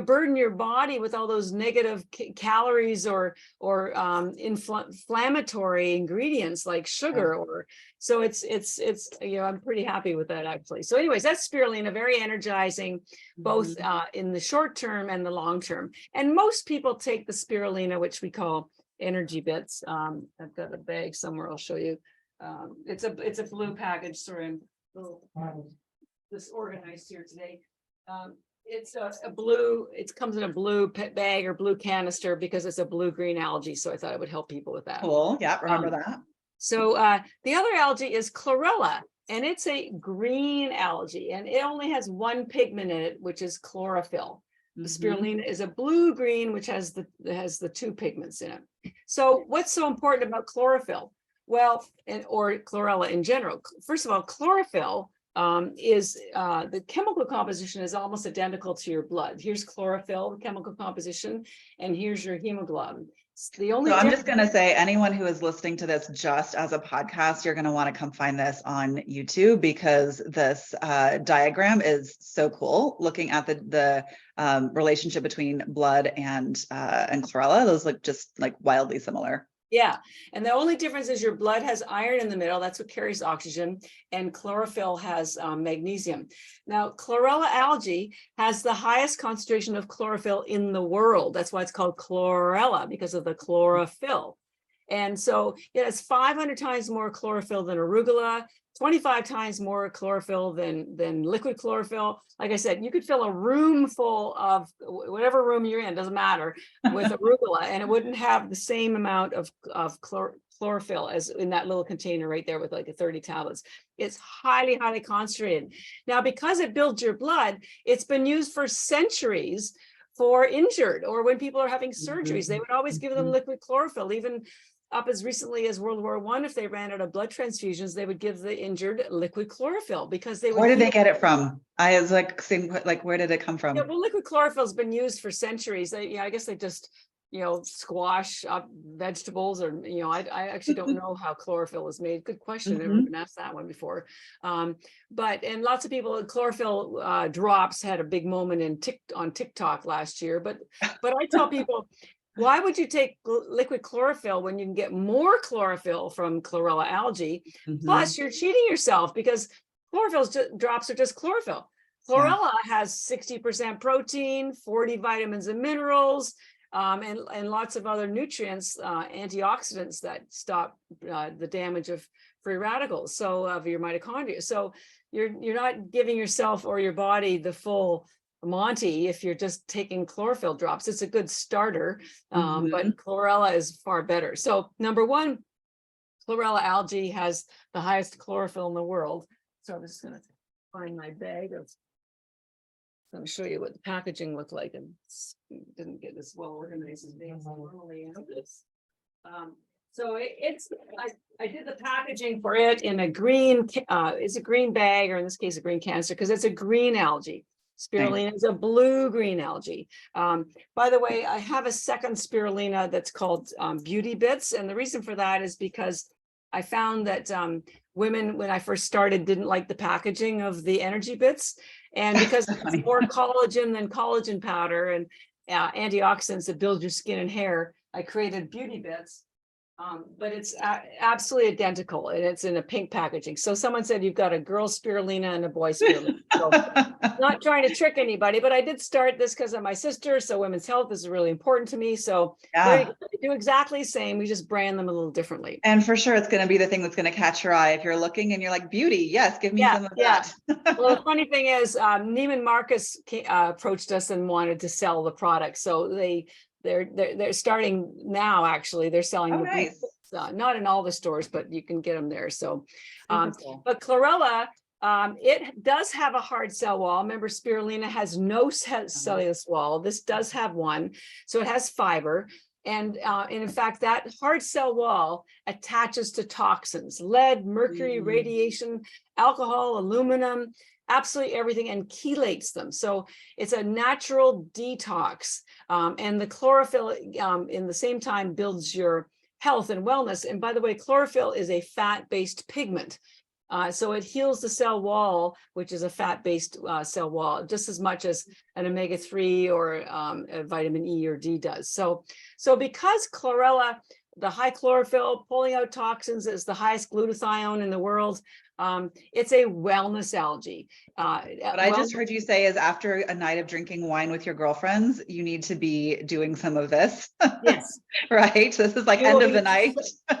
burden your body with all those negative calories or inflammatory ingredients like sugar. So it's I'm pretty happy with that, actually. So anyways, that's spirulina, very energizing, both in the short term and the long term. And most people take the spirulina, which we call ENERGYbits. I've got a bag somewhere, I'll show you. It's a blue package. Sorry, I'm a little disorganized here today. It's a blue, it comes in a blue bag or blue canister because it's a blue-green algae. So I thought it would help people with that. Cool. Yeah, remember that. So the other algae is chlorella, and it's a green algae, and it only has one pigment in it, which is chlorophyll. The spirulina is a blue-green, which has the two pigments in it. So what's so important about chlorophyll? Well, or chlorella in general. First of all, chlorophyll is the chemical composition is almost identical to your blood. Here's chlorophyll, the chemical composition, and here's your hemoglobin. The only I'm just going to say, anyone who is listening to this just as a podcast, you're going to want to come find this on YouTube, because this diagram is so cool. Looking at the relationship between blood and chlorella, those look just like wildly similar. Yeah, and the only difference is your blood has iron in the middle, that's what carries oxygen, and chlorophyll has magnesium. Now, chlorella algae has the highest concentration of chlorophyll in the world. That's why it's called chlorella, because of the chlorophyll. And so it's 500 times more chlorophyll than arugula, 25 times more chlorophyll than liquid chlorophyll. Like I said, you could fill a room full of whatever room you're in, doesn't matter, with arugula, and it wouldn't have the same amount of chlorophyll as in that little container right there with like 30 tablets. It's highly, highly concentrated. Now, because it builds your blood, it's been used for centuries for injured, or when people are having surgeries, they would always give them liquid chlorophyll. Even up as recently as World War I, if they ran out of blood transfusions, they would give the injured liquid chlorophyll because they would. Where did they get it from? I was like, where did it come from? Yeah, well, liquid chlorophyll has been used for centuries. I guess they just, squash up vegetables, or, I actually don't know how chlorophyll is made. Good question. I've never been asked that one before. And lots of people, chlorophyll drops had a big moment on TikTok last year. But I tell people, why would you take liquid chlorophyll when you can get more chlorophyll from chlorella algae? Plus, you're cheating yourself, because chlorophyll drops are just chlorophyll. Chlorella has 60% protein, 40 vitamins and minerals, and lots of other nutrients, antioxidants that stop the damage of free radicals, so of your mitochondria. So you're not giving yourself or your body the full Monty if you're just taking chlorophyll drops. It's a good starter, but chlorella is far better. So number one, chlorella algae has the highest chlorophyll in the world. So I'm just going to find my bag of. Let me show you what the packaging looked like, and didn't get as well organized as they normally have this. So I did the packaging for it in a green. It's a green bag, or in this case, a green canister, because it's a green algae. Spirulina is a blue-green algae. By the way, I have a second spirulina that's called Beauty Bits. And the reason for that is because I found that women, when I first started, didn't like the packaging of the ENERGYbits. And because it's more collagen than collagen powder and antioxidants that build your skin and hair, I created Beauty Bits. But it's absolutely identical, and it's in a pink packaging. So someone said you've got a girl spirulina and a boy spirulina. So not trying to trick anybody, but I did start this because of my sister. So women's health is really important to me. So they do exactly the same. We just brand them a little differently. And for sure, it's going to be the thing that's going to catch your eye. If you're looking and you're like, beauty, yes, give me some of that. Well, the funny thing is, Neiman Marcus approached us and wanted to sell the product. So they're starting now. Actually, they're selling the nice. not in all the stores, but you can get them there. So but chlorella It does have a hard cell wall. Remember, spirulina has no cellulose wall. This does have one, so it has fiber. And in fact, that hard cell wall attaches to toxins, lead, mercury, radiation, alcohol, aluminum, absolutely everything, and chelates them. So it's a natural detox. And the chlorophyll in the same time builds your health and wellness. And by the way, chlorophyll is a fat-based pigment. So it heals the cell wall, which is a fat-based cell wall, just as much as an omega-3 or a vitamin E or D does. So because chlorella, the high chlorophyll, pulling out toxins, is the highest glutathione in the world, it's a wellness algae. What I just heard you say is after a night of drinking wine with your girlfriends, you need to be doing some of this. Yes. Right? This is like end of the night.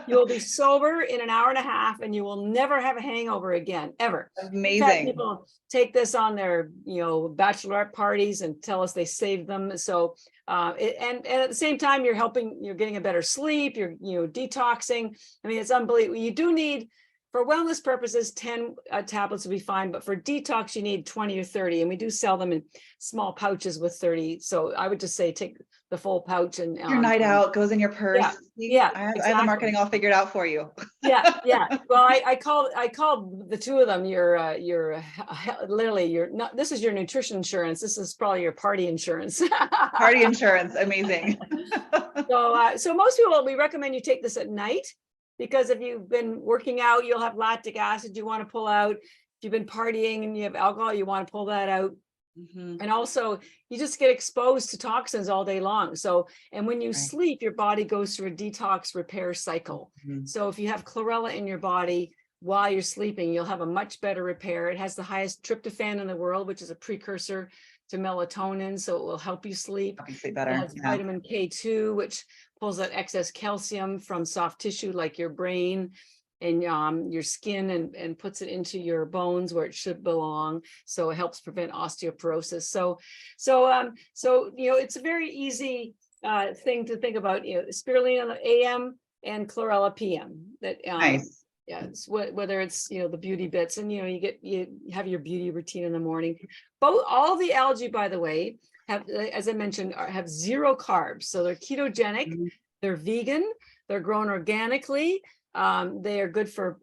You will be sober in an hour and a half, and you will never have a hangover again, ever. Amazing. People take this on their, bachelorette parties and tell us they saved them. So, and at the same time, you're getting a better sleep, you're, detoxing. I mean, it's unbelievable. You do need, for wellness purposes, 10 tablets would be fine, but for detox, you need 20 or 30, and we do sell them in small pouches with 30. So I would just say take the full pouch and your night out goes in your purse. Yeah, I have exactly. the marketing all figured out for you. Yeah. Well, I called the two of them literally this is your nutrition insurance. This is probably your party insurance. Party insurance, amazing. So most people, we recommend you take this at night, because if you've been working out, you'll have lactic acid you want to pull out. If you've been partying and you have alcohol, you want to pull that out. And also, you just get exposed to toxins all day long. So, and when you sleep, your body goes through a detox repair cycle. So if you have chlorella in your body while you're sleeping, you'll have a much better repair. It has the highest tryptophan in the world, which is a precursor to melatonin. So it will help you sleep. Better. It has vitamin K2, which pulls out excess calcium from soft tissue like your brain and your skin and puts it into your bones where it should belong. So it helps prevent osteoporosis. So it's a very easy thing to think about. Spirulina AM and chlorella PM. That nice. Yeah, it's whether it's the beauty bits, and you have your beauty routine in the morning. All the algae, by the way, have, as I mentioned, have 0 carbs, so they're ketogenic, they're vegan, they're grown organically. They are good for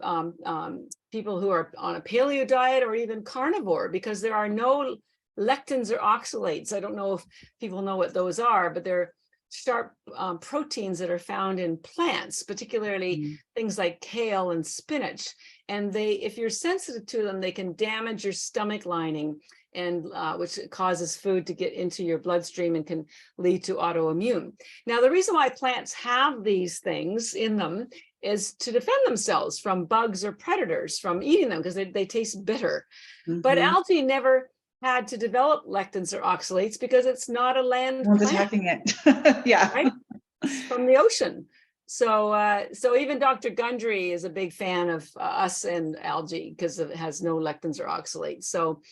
people who are on a paleo diet or even carnivore, because there are no lectins or oxalates. I don't know if people know what those are, but they're sharp proteins that are found in plants, particularly things like kale and spinach. And if you're sensitive to them, they can damage your stomach lining, and which causes food to get into your bloodstream and can lead to autoimmune. Now, the reason why plants have these things in them is to defend themselves from bugs or predators from eating them, because they taste bitter. But algae never had to develop lectins or oxalates because it's not a land plant. Attacking it. Yeah. Right? From the ocean. So even Dr. Gundry is a big fan of us and algae because it has no lectins or oxalates. So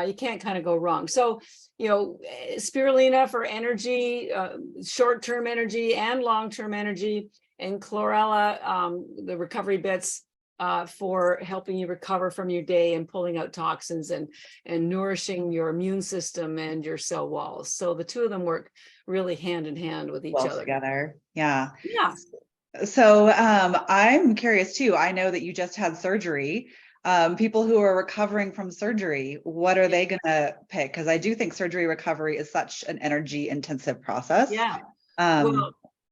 you can't kind of go wrong. So, spirulina for energy, short-term energy and long-term energy, and chlorella, the recovery bits, for helping you recover from your day and pulling out toxins and nourishing your immune system and your cell walls. So the two of them work really hand in hand with each other. Together. Yeah. Yeah. So I'm curious too. I know that you just had surgery. People who are recovering from surgery, what are they going to pick? Because I do think surgery recovery is such an energy intensive process. Yeah. Well,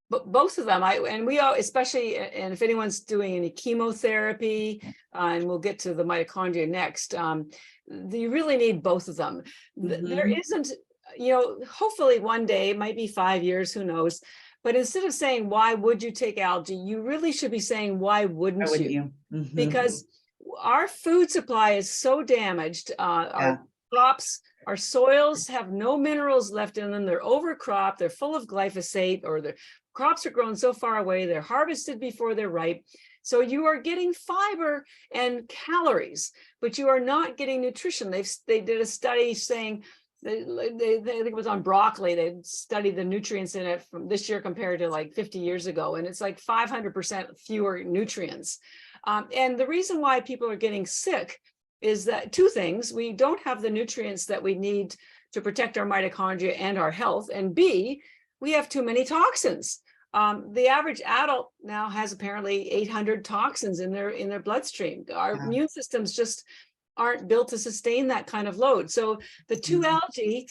but both of them, we all, especially, and if anyone's doing any chemotherapy, and we'll get to the mitochondria next, you really need both of them. There isn't, hopefully one day, it might be 5 years, who knows, but instead of saying, why would you take algae, you really should be saying, why wouldn't you? Because our food supply is so damaged. Our crops, our soils have no minerals left in them. They're overcropped. They're full of glyphosate, or the crops are grown so far away. They're harvested before they're ripe. So you are getting fiber and calories, but you are not getting nutrition. They did a study saying, they think it was on broccoli. They studied the nutrients in it from this year compared to like 50 years ago. And it's like 500% fewer nutrients. And the reason why people are getting sick is that two things: we don't have the nutrients that we need to protect our mitochondria and our health, and B, we have too many toxins. The average adult now has apparently 800 toxins in their bloodstream. Our immune systems just aren't built to sustain that kind of load. So the two algae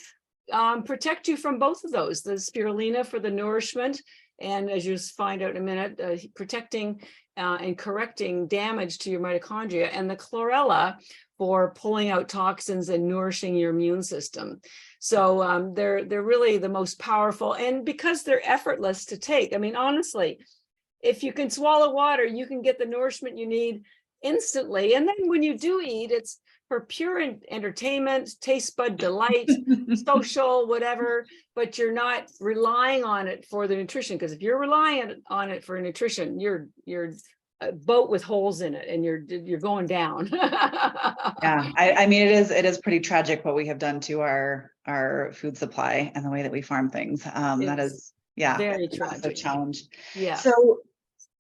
protect you from both of those: the spirulina for the nourishment, and as you find out in a minute, protecting and correcting damage to your mitochondria, and the chlorella for pulling out toxins and nourishing your immune system. So they're really the most powerful, and because they're effortless to take. I mean, honestly, if you can swallow water, you can get the nourishment you need instantly. And then when you do eat, it's for pure entertainment, taste bud delight, social, whatever, but you're not relying on it for the nutrition. Because if you're relying on it for nutrition, you're a boat with holes in it, and you're going down. Yeah, I mean, it is pretty tragic what we have done to our food supply and the way that we farm things. That is, yeah, very tragic. A challenge. Yeah. So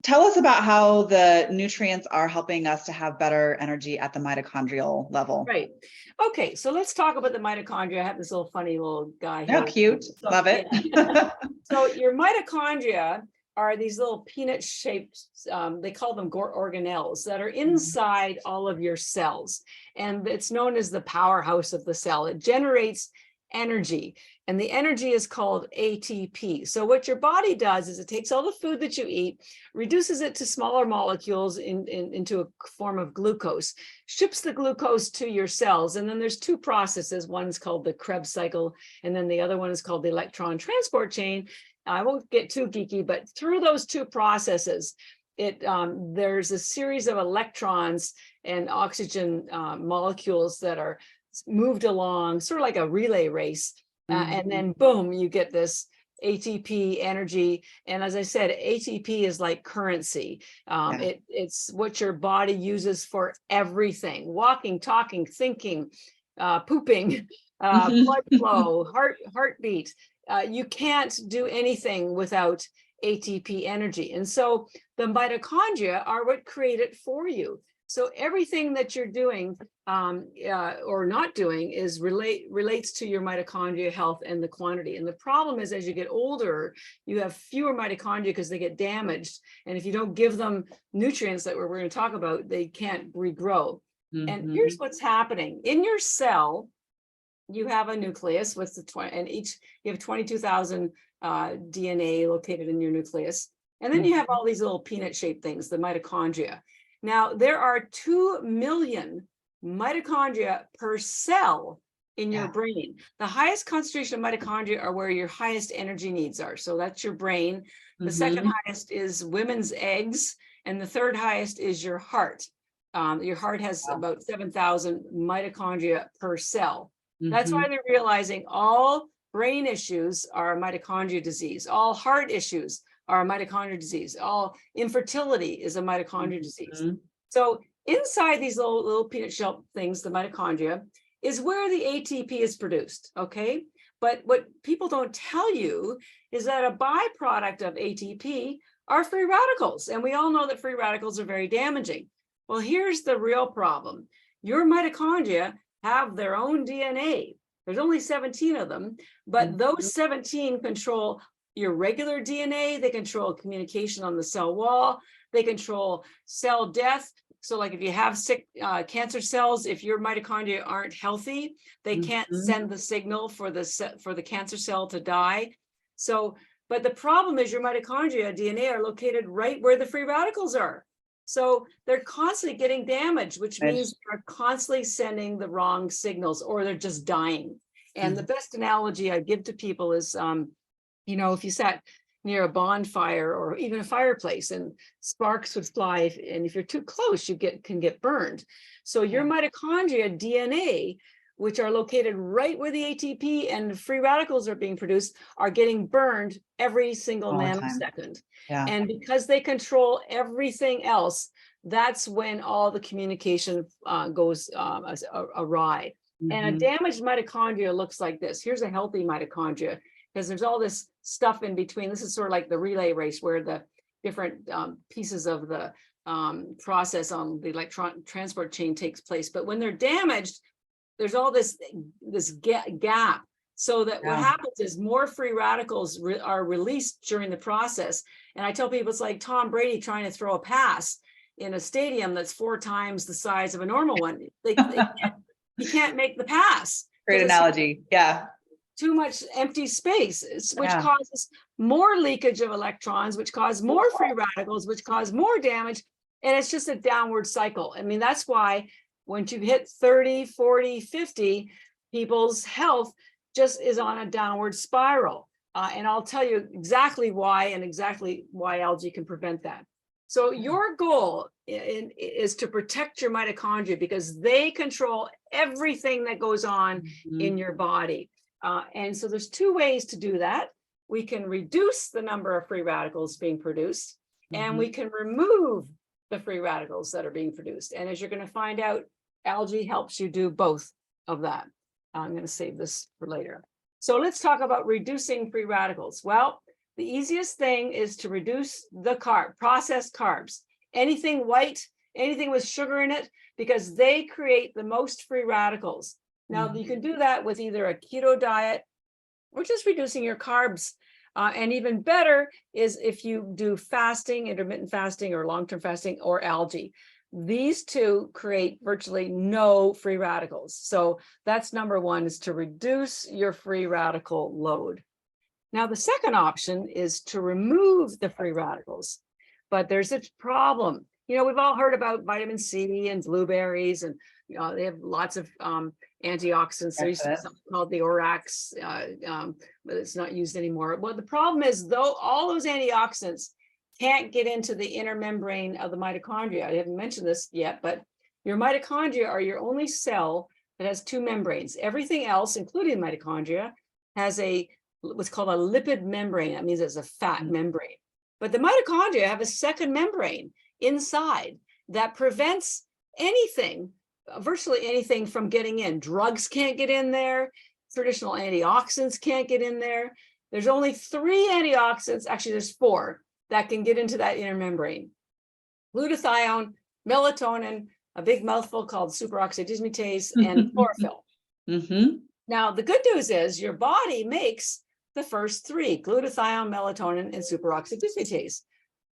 tell us about how the nutrients are helping us to have better energy at the mitochondrial level. Right. Okay, so let's talk about the mitochondria. I have this little funny little guy here. Yeah, cute. So, love it. Yeah. So your mitochondria are these little peanut shaped, they call them organelles, that are inside all of your cells. And it's known as the powerhouse of the cell. It generates energy, and the energy is called ATP. So what your body does is it takes all the food that you eat, reduces it to smaller molecules into a form of glucose, ships the glucose to your cells. And then there's two processes. One's called the Krebs cycle, and then the other one is called the electron transport chain. I won't get too geeky, but through those two processes, there's a series of electrons and oxygen molecules that are moved along, sort of like a relay race. And then boom, you get this ATP energy. And as I said, ATP is like currency. It's what your body uses for everything: walking, talking, thinking, pooping, blood flow, heartbeat. You can't do anything without ATP energy. And so the mitochondria are what create it for you. So everything that you're doing or not doing is relates to your mitochondria health and the quantity. And the problem is, as you get older, you have fewer mitochondria because they get damaged. And if you don't give them nutrients that we're going to talk about, they can't regrow. And here's what's happening. In your cell, you have a nucleus with you have 22,000 DNA located in your nucleus. And then you have all these little peanut shaped things, the mitochondria. Now, there are 2 million mitochondria per cell in your brain. The highest concentration of mitochondria are where your highest energy needs are. So that's your brain. The second highest is women's eggs. And the third highest is your heart. Your heart has about 7,000 mitochondria per cell. That's why they're realizing all brain issues are a mitochondria disease. All heart issues are a mitochondria disease. All infertility is a mitochondria disease. So inside these little peanut shell things, the mitochondria, is where the ATP is produced, okay? But what people don't tell you is that a byproduct of ATP are free radicals. And we all know that free radicals are very damaging. Well, here's the real problem. Your mitochondria have their own DNA. There's only 17 of them, but those 17 control your regular DNA. They control communication on the cell wall. They control cell death. So like if you have sick cancer cells, if your mitochondria aren't healthy, they can't send the signal for the cancer cell to die. So, but the problem is your mitochondria DNA are located right where the free radicals are. So they're constantly getting damaged, which means they're constantly sending the wrong signals, or they're just dying. And the best analogy I give to people is, if you sat near a bonfire or even a fireplace and sparks would fly, and if you're too close, you can get burned. So your mitochondria DNA, which are located right where the ATP and free radicals are being produced, are getting burned every single nanosecond. And because they control everything else, that's when all the communication goes awry. And a damaged mitochondria looks like this. Here's a healthy mitochondria, because there's all this stuff in between. This is sort of like the relay race where the different pieces of the process on the electron transport chain takes place. But when they're damaged, there's all this gap. So that what happens is more free radicals are released during the process. And I tell people it's like Tom Brady trying to throw a pass in a stadium that's 4 times the size of a normal one. He can't make the pass. Great analogy. Yeah. Too much empty space, which causes more leakage of electrons, which cause more free radicals, which cause more damage. And it's just a downward cycle. I mean, that's why once you hit 30, 40, 50, people's health just is on a downward spiral. And I'll tell you exactly why and exactly why algae can prevent that. So your goal is to protect your mitochondria because they control everything that goes on in your body. And so there's 2 ways to do that. We can reduce the number of free radicals being produced, and we can remove the free radicals that are being produced. And as you're going to find out, algae helps you do both of that. I'm going to save this for later. So let's talk about reducing free radicals. Well, the easiest thing is to reduce the processed carbs. Anything white, anything with sugar in it, because they create the most free radicals. Now, you can do that with either a keto diet or just reducing your carbs. And even better is if you do fasting, intermittent fasting or long-term fasting or algae. These 2 create virtually no free radicals. So that's number 1, is to reduce your free radical load. Now, the second option is to remove the free radicals. But there's a problem. You know, we've all heard about vitamin C and blueberries, and they have lots of antioxidants. There used to be something called the Orax, but it's not used anymore. Well, the problem is, though, all those antioxidants can't get into the inner membrane of the mitochondria. I haven't mentioned this yet, but your mitochondria are your only cell that has 2 membranes. Everything else, including mitochondria, has what's called a lipid membrane. That means it's a fat membrane. But the mitochondria have a second membrane inside that prevents anything, virtually anything, from getting in. Drugs can't get in there. Traditional antioxidants can't get in there. There's only 3 antioxidants, actually there's 4, that can get into that inner membrane. Glutathione, melatonin, a big mouthful called superoxide dismutase, and chlorophyll. Now, the good news is your body makes the first 3, glutathione, melatonin, and superoxide dismutase.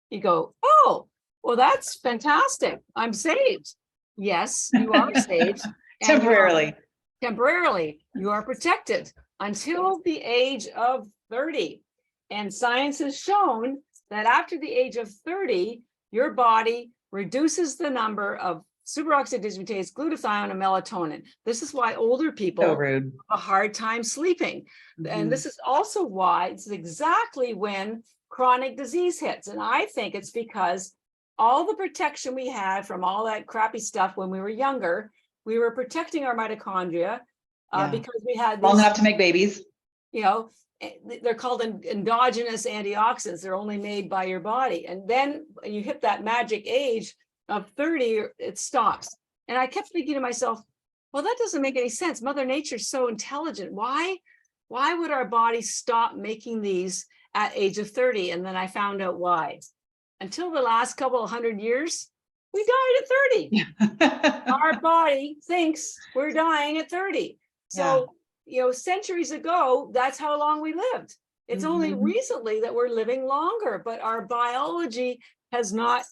You go, oh, well, that's fantastic. I'm saved. Yes, you are saved. Temporarily. Temporarily. You are protected until the age of 30. And science has shown that after the age of 30, your body reduces the number of superoxide dismutase, glutathione, and melatonin. This is why older people have a hard time sleeping. And this is also why it's exactly when chronic disease hits. And I think it's because all the protection we had from all that crappy stuff when we were younger, we were protecting our mitochondria because we had long enough to make babies. You know, they're called endogenous antioxidants. They're only made by your body. And then you hit that magic age of 30, it stops. And I kept thinking to myself, well, that doesn't make any sense. Mother Nature's so intelligent. Why would our body stop making these at age of 30? And then I found out why. Until the last couple of 100 years, we died at 30. Our body thinks we're dying at 30. So, you know, centuries ago, that's how long we lived. It's only recently that we're living longer, but our biology has not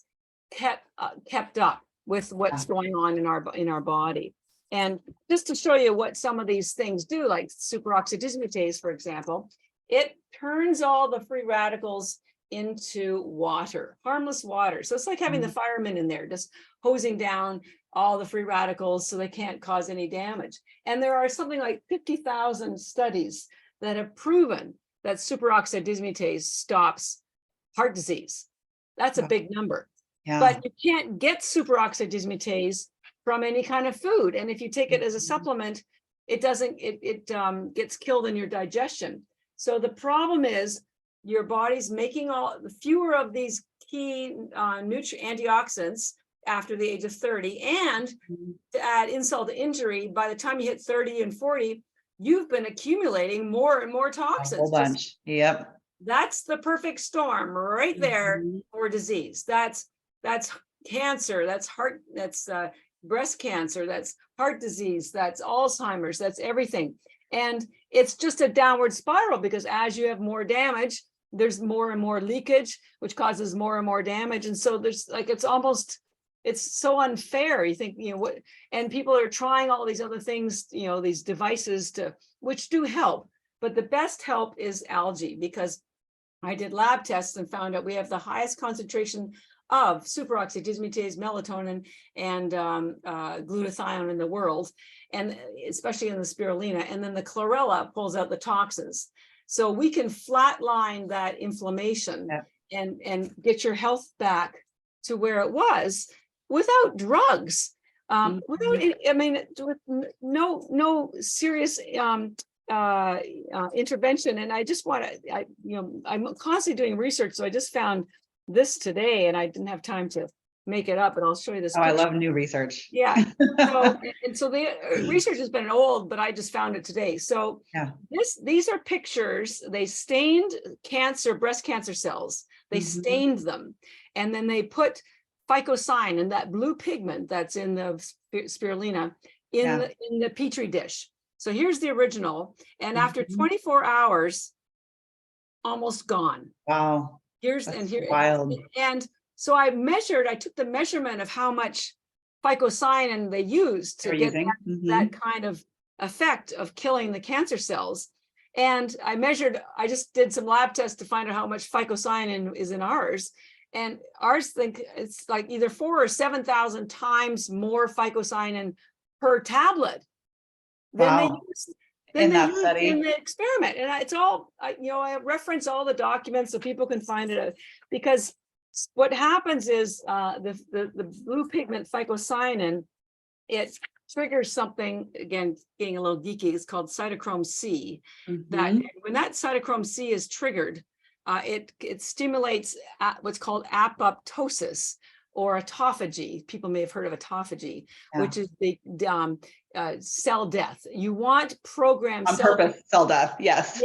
kept up with what's going on in our body. And just to show you what some of these things do, like superoxide dismutase, for example, it turns all the free radicals into water, harmless water. So it's like having the firemen in there, just hosing down all the free radicals so they can't cause any damage. And there are something like 50,000 studies that have proven that superoxide dismutase stops heart disease. That's a big number. But you can't get superoxide dismutase from any kind of food. And if you take it as a supplement, it doesn't, it gets killed in your digestion. So the problem is your body's making all the fewer of these key antioxidants after the age of 30. And to add insult to injury, by the time you hit 30 and 40, you've been accumulating more and more toxins. A whole bunch. Yep. That's the perfect storm right there for disease. That's cancer, that's heart, that's breast cancer, that's heart disease, that's Alzheimer's, that's everything. And it's just a downward spiral, because as you have more damage, there's more and more leakage, which causes more and more damage. And so there's like, it's so unfair. You think, what, and people are trying all these other things, these devices which do help, but the best help is algae, because I did lab tests and found out we have the highest concentration of superoxide dismutase, melatonin, and glutathione in the world, and especially in the spirulina. And then the chlorella pulls out the toxins. So we can flatline that inflammation and get your health back to where it was without drugs, without, I mean, with no serious intervention. And I just want to, I'm constantly doing research. So I just found this today, and I didn't have time to make it up, but I'll show you this. Oh, I love new research. Yeah. So the research has been old, but I just found it today. So these are pictures. They stained breast cancer cells. They stained them, and then they put phycocyan and that blue pigment that's in the spirulina in the petri dish. So here's the original, and after 24 hours, almost gone. Wow. Here's wild. And so I took the measurement of how much phycocyan they used to get that kind of effect of killing the cancer cells. And I just did some lab tests to find out how much phycocyan is in ours. And ours, think it's like either 4,000 or 7,000 times more phycocyan per tablet than they used in the experiment. And it's all, I reference all the documents so people can find it, because what happens is the blue pigment phycocyanin, it triggers something, again, getting a little geeky, it's called cytochrome C. That when that cytochrome C is triggered, it stimulates what's called apoptosis, or autophagy. People may have heard of autophagy, which is the cell death. You want programmed cell death. Yes.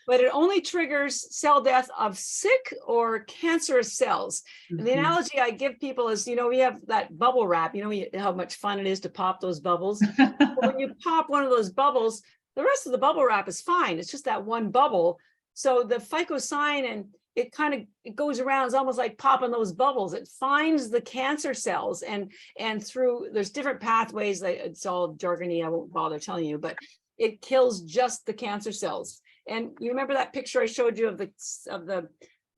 But it only triggers cell death of sick or cancerous cells. And the analogy I give people is, we have that bubble wrap, how much fun it is to pop those bubbles. When you pop one of those bubbles, the rest of the bubble wrap is fine. It's just that one bubble. So the phycocyanin, it goes around, it's almost like popping those bubbles. It finds the cancer cells, and through, there's different pathways, it's all jargony, I won't bother telling you, but it kills just the cancer cells. And you remember that picture I showed you of the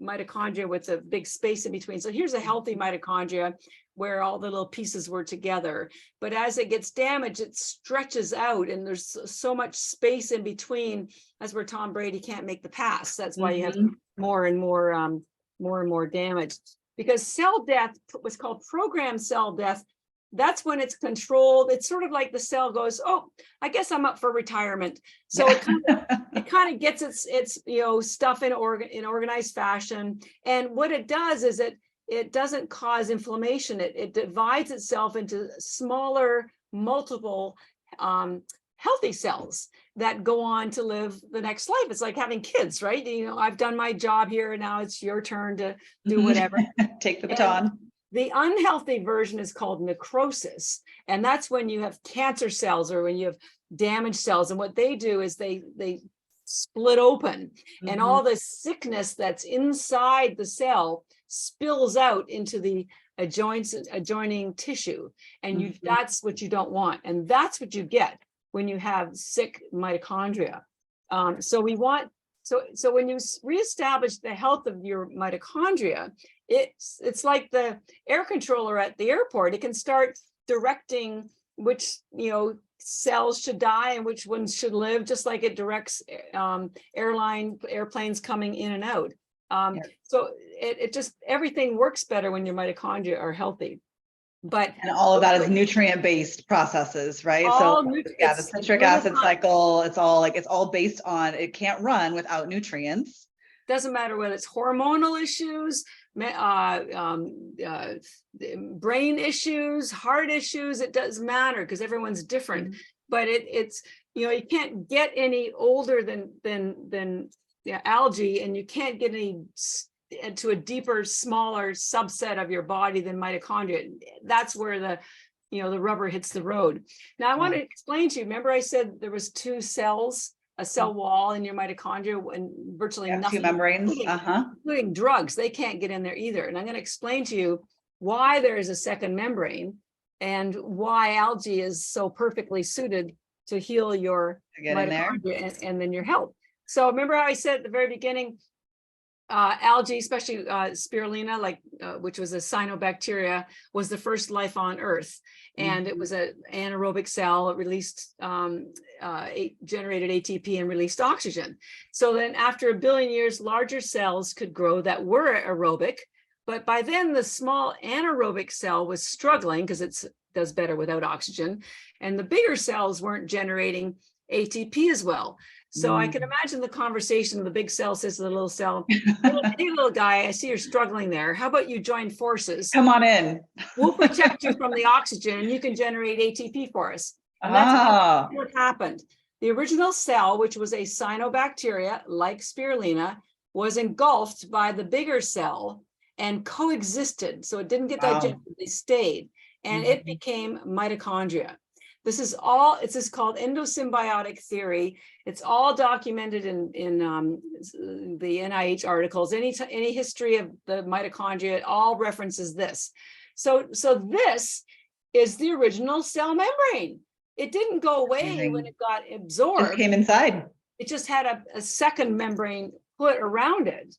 mitochondria with the big space in between. So here's a healthy mitochondria where all the little pieces were together. But as it gets damaged, it stretches out, and there's so much space in between. That's where Tom Brady can't make the pass. That's why you have more and more damage. Because cell death, what's called programmed cell death, that's when it's controlled. It's sort of like the cell goes, oh, I guess I'm up for retirement. So it kind of gets its stuff in organized fashion. And what it does is it doesn't cause inflammation. It divides itself into smaller, multiple healthy cells that go on to live the next life. It's like having kids, right? I've done my job here, and now it's your turn to do whatever. Take the baton. The unhealthy version is called necrosis. And that's when you have cancer cells, or when you have damaged cells. And what they do is they split open, and all the sickness that's inside the cell spills out into the adjoining tissue. And that's what you don't want. And that's what you get when you have sick mitochondria. So when you reestablish the health of your mitochondria, it's like the air controller at the airport. It can start directing which cells should die and which ones should live, just like it directs airplanes coming in and out. So it just, everything works better when your mitochondria are healthy. And all of that is nutrient-based processes, right? The citric acid cycle, it's all based on, it can't run without nutrients. Doesn't matter whether it's hormonal issues, brain issues, heart issues, it doesn't matter, because everyone's different. But it's you can't get any older than algae, and you can't get any to a deeper, smaller subset of your body than mitochondria. That's where the rubber hits the road. Now I want to explain to you, remember I said there was two cells, a cell wall in your mitochondria, and virtually nothing, two membranes, including drugs, they can't get in there either. And I'm going to explain to you why there is a second membrane and why algae is so perfectly suited to heal your mitochondria and then your health. So remember how I said at the very beginning, algae, especially spirulina, which was a cyanobacteria, was the first life on Earth. And it was an anaerobic cell. It released, generated ATP and released oxygen. So then after 1 billion years, larger cells could grow that were aerobic. But by then, the small anaerobic cell was struggling because it does better without oxygen. And the bigger cells weren't generating ATP as well. So I can imagine the conversation. The big cell says to the little cell, hey, little guy, I see you're struggling there. How about you join forces? Come on in. We'll protect you from the oxygen and you can generate ATP for us. And that's what happened. The original cell, which was a cyanobacteria like spirulina, was engulfed by the bigger cell and coexisted. So it didn't get digested, they stayed. And it became mitochondria. This is called endosymbiotic theory. It's all documented in the NIH articles. Any history of the mitochondria, it all references this. So this is the original cell membrane. It didn't go away when it got absorbed. It came inside. It just had a second membrane put around it,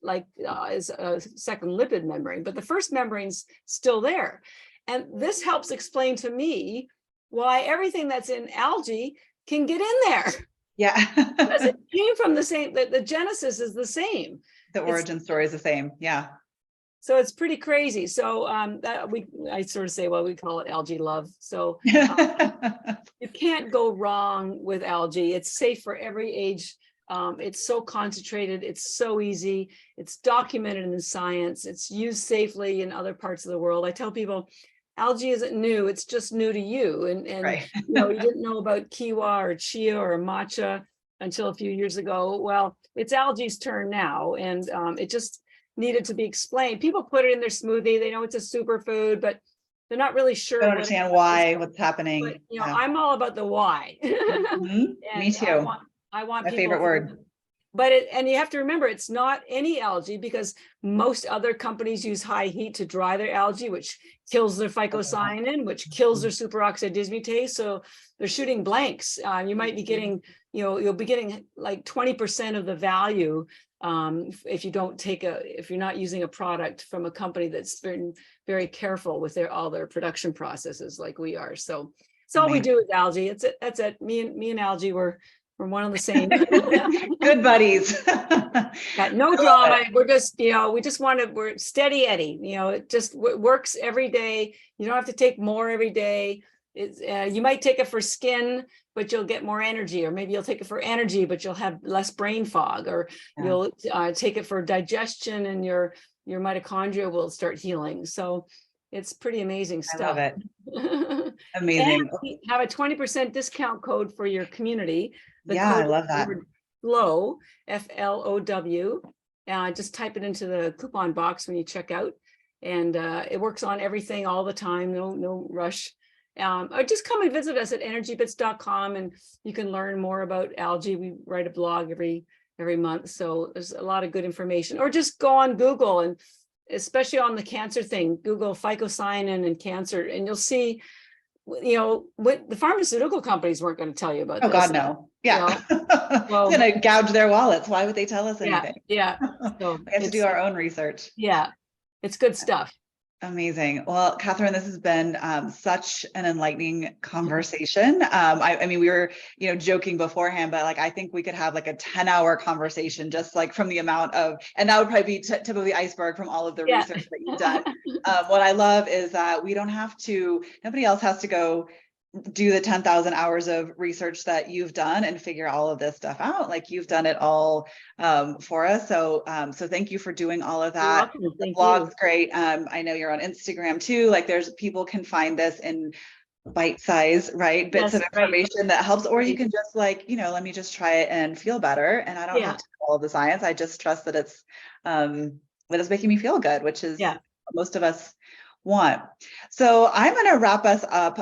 as a second lipid membrane. But the first membrane's still there. And this helps explain to me why everything that's in algae can get in there. Yeah. Because it came from the same, the genesis is the same. The origin story is the same. Yeah. So it's pretty crazy. So I sort of say, well, we call it algae love. So you can't go wrong with algae. It's safe for every age. It's so concentrated. It's so easy. It's documented in the science. It's used safely in other parts of the world. I tell people, algae isn't new, it's just new to you. And you didn't know about kiwa or chia or matcha until a few years ago. Well, it's algae's turn now. And it just needed to be explained. People put it in their smoothie. They know it's a superfood, but they're not really sure. I don't understand what's happening. But, I'm all about the why. Me too. I want my favorite word. But and you have to remember, it's not any algae, because most other companies use high heat to dry their algae, which kills their phycocyanin, which kills their superoxide dismutase. So they're shooting blanks. You might be getting, you'll be getting like 20% of the value if you're not using a product from a company that's been very careful with all their production processes like we are. So it's all we do with algae. That's it. Me and algae, we're one and the same. Good buddies. Got no drama. We're just, we're steady Eddie. It just works every day. You don't have to take more every day. You might take it for skin, but you'll get more energy, or maybe you'll take it for energy, but you'll have less brain fog, or you'll take it for digestion, and your mitochondria will start healing. So it's pretty amazing stuff. I love it. Amazing. And we have a 20% discount code for your community. I love that. FLOW, FLOW. Just type it into the coupon box when you check out, and it works on everything all the time. No rush. Or just come and visit us at ENERGYbits.com, and you can learn more about algae. We write a blog every month, so there's a lot of good information. Or just go on Google, and especially on the cancer thing, Google phycocyanin and cancer, and you'll see, what the pharmaceutical companies weren't going to tell you about. Oh, God, no. Yeah. Well, it's going to gouge their wallets. Why would they tell us anything? Yeah. So we have to do our own research. Yeah. It's good stuff. Amazing. Well, Catharine, this has been such an enlightening conversation. I mean, we were, joking beforehand, but I think we could have a 10-hour conversation, just from the amount of, and that would probably be tip of the iceberg from all of the research that you've done. What I love is that nobody else has to go do the 10,000 hours of research that you've done and figure all of this stuff out. You've done it all for us. So thank you for doing all of that. The blog's great. I know you're on Instagram too. There's people can find this in bite size, right? Bits of information that helps, or you can just let me just try it and feel better. And I don't have to know all of the science. I just trust that it's that is making me feel good, which is Yeah. what most of us want. So I'm going to wrap us up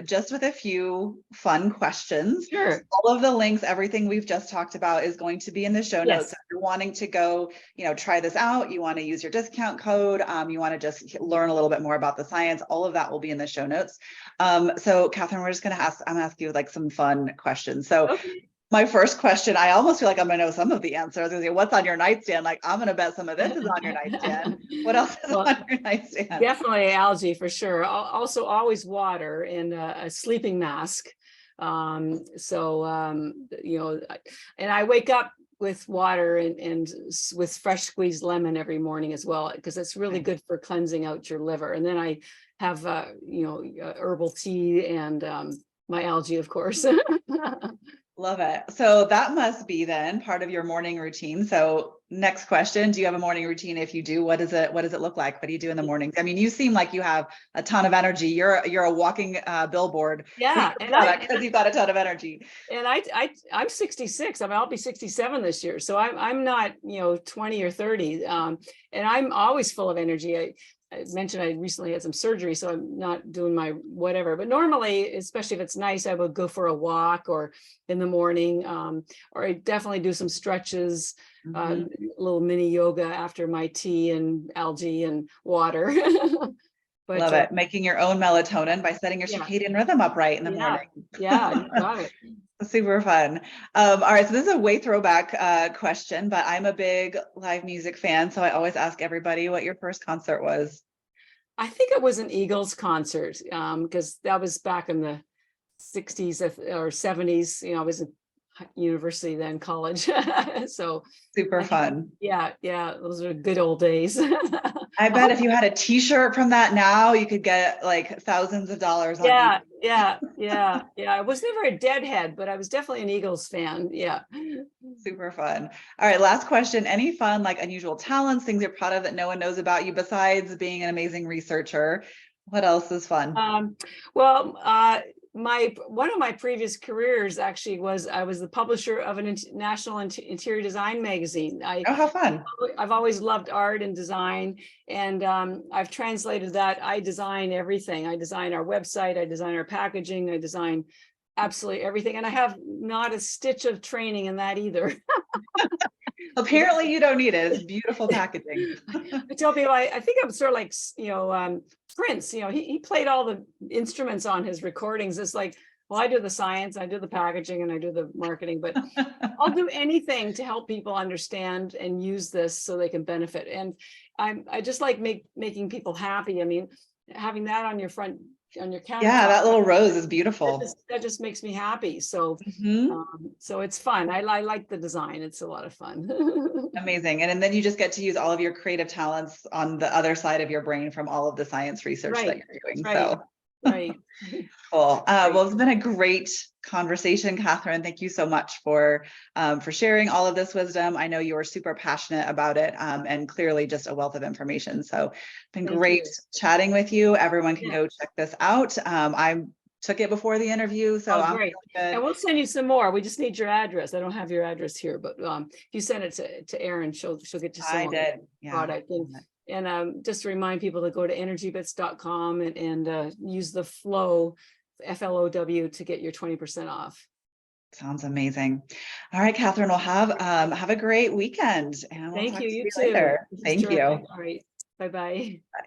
just with a few fun questions. Sure. All of the links, everything we've just talked about is going to be in the show notes. Yes. If you're wanting to go, try this out, you want to use your discount code, you want to just learn a little bit more about the science, all of that will be in the show notes. So Catherine, I'm going to ask you like some fun questions. So Okay. my first question, I almost feel like I'm going to know some of the answers. I was going to say, what's on your nightstand? Like, I'm going to bet some of this is on your nightstand. What else is Well, on your nightstand? definitely algae for sure. Also, always water and a sleeping mask. And I wake up with water and with fresh squeezed lemon every morning as well, because it's really good for cleansing out your liver. And then I have, herbal tea and my algae, of course. Love it. So that must be then part of your morning routine. So next question, do you have a morning routine? If you do, what does it look like? What do you do in the morning? I mean, you seem like you have a ton of energy. You're a walking billboard. Yeah. Because you've got a ton of energy. And I'm 66. I mean, I'll be 67 this year. So I'm not, 20 or 30. And I'm always full of energy. I mentioned I recently had some surgery, so I'm not doing my whatever. But normally, especially if it's nice, I would go for a walk or in the morning, or I definitely do some stretches, a little mini yoga after my tea and algae and water. But, love it. Making your own melatonin by setting your circadian rhythm up right in the morning. Yeah, you got it. Super fun. All right, so this is a way throwback question, but I'm a big live music fan, so I always ask everybody what your first concert was. I think it was an Eagles concert, because that was back in the 60s or 70s. I was in university then, college. So super fun. Yeah, those are good old days. I bet if you had a t-shirt from that now, you could get like thousands of dollars on Yeah. I was never a Deadhead, but I was definitely an Eagles fan. Yeah. Super fun. All right, last question. Any fun, like unusual talents, things you're proud of that no one knows about you besides being an amazing researcher? What else is fun? One of my previous careers actually was I was the publisher of an national interior design magazine. How fun. I've always loved art and design, and I've translated that. I design everything. I design our website, I design our packaging, I design absolutely everything. And I have not a stitch of training in that either. Apparently you don't need it. It's beautiful packaging. I tell people, I think I'm sort of like, Prince, he played all the instruments on his recordings. It's like, well, I do the science, I do the packaging, and I do the marketing, but I'll do anything to help people understand and use this so they can benefit. And I just like making people happy. I mean, having that on your counter. Yeah, that little rose is beautiful. That just makes me happy. So, so it's fun. I like the design. It's a lot of fun. Amazing. And then you just get to use all of your creative talents on the other side of your brain from all of the science research that you're doing. So right. Cool. Well, it's been a great conversation, Catharine. Thank you so much for sharing all of this wisdom. I know you are super passionate about it, and clearly just a wealth of information. So it's been great chatting with you. Everyone can go check this out. I took it before the interview, so I'm great. And we'll send you some more. We just need your address. I don't have your address here, but if you send it to Erin, she'll get you some I did. product. And just to remind people to go to ENERGYbits.com and use the FLOW, FLOW, to get your 20% off. Sounds amazing. All right, Catharine, we'll have a great weekend. And we'll Thank talk you. to You you too. later. Thank you. All right. Bye-bye. Bye.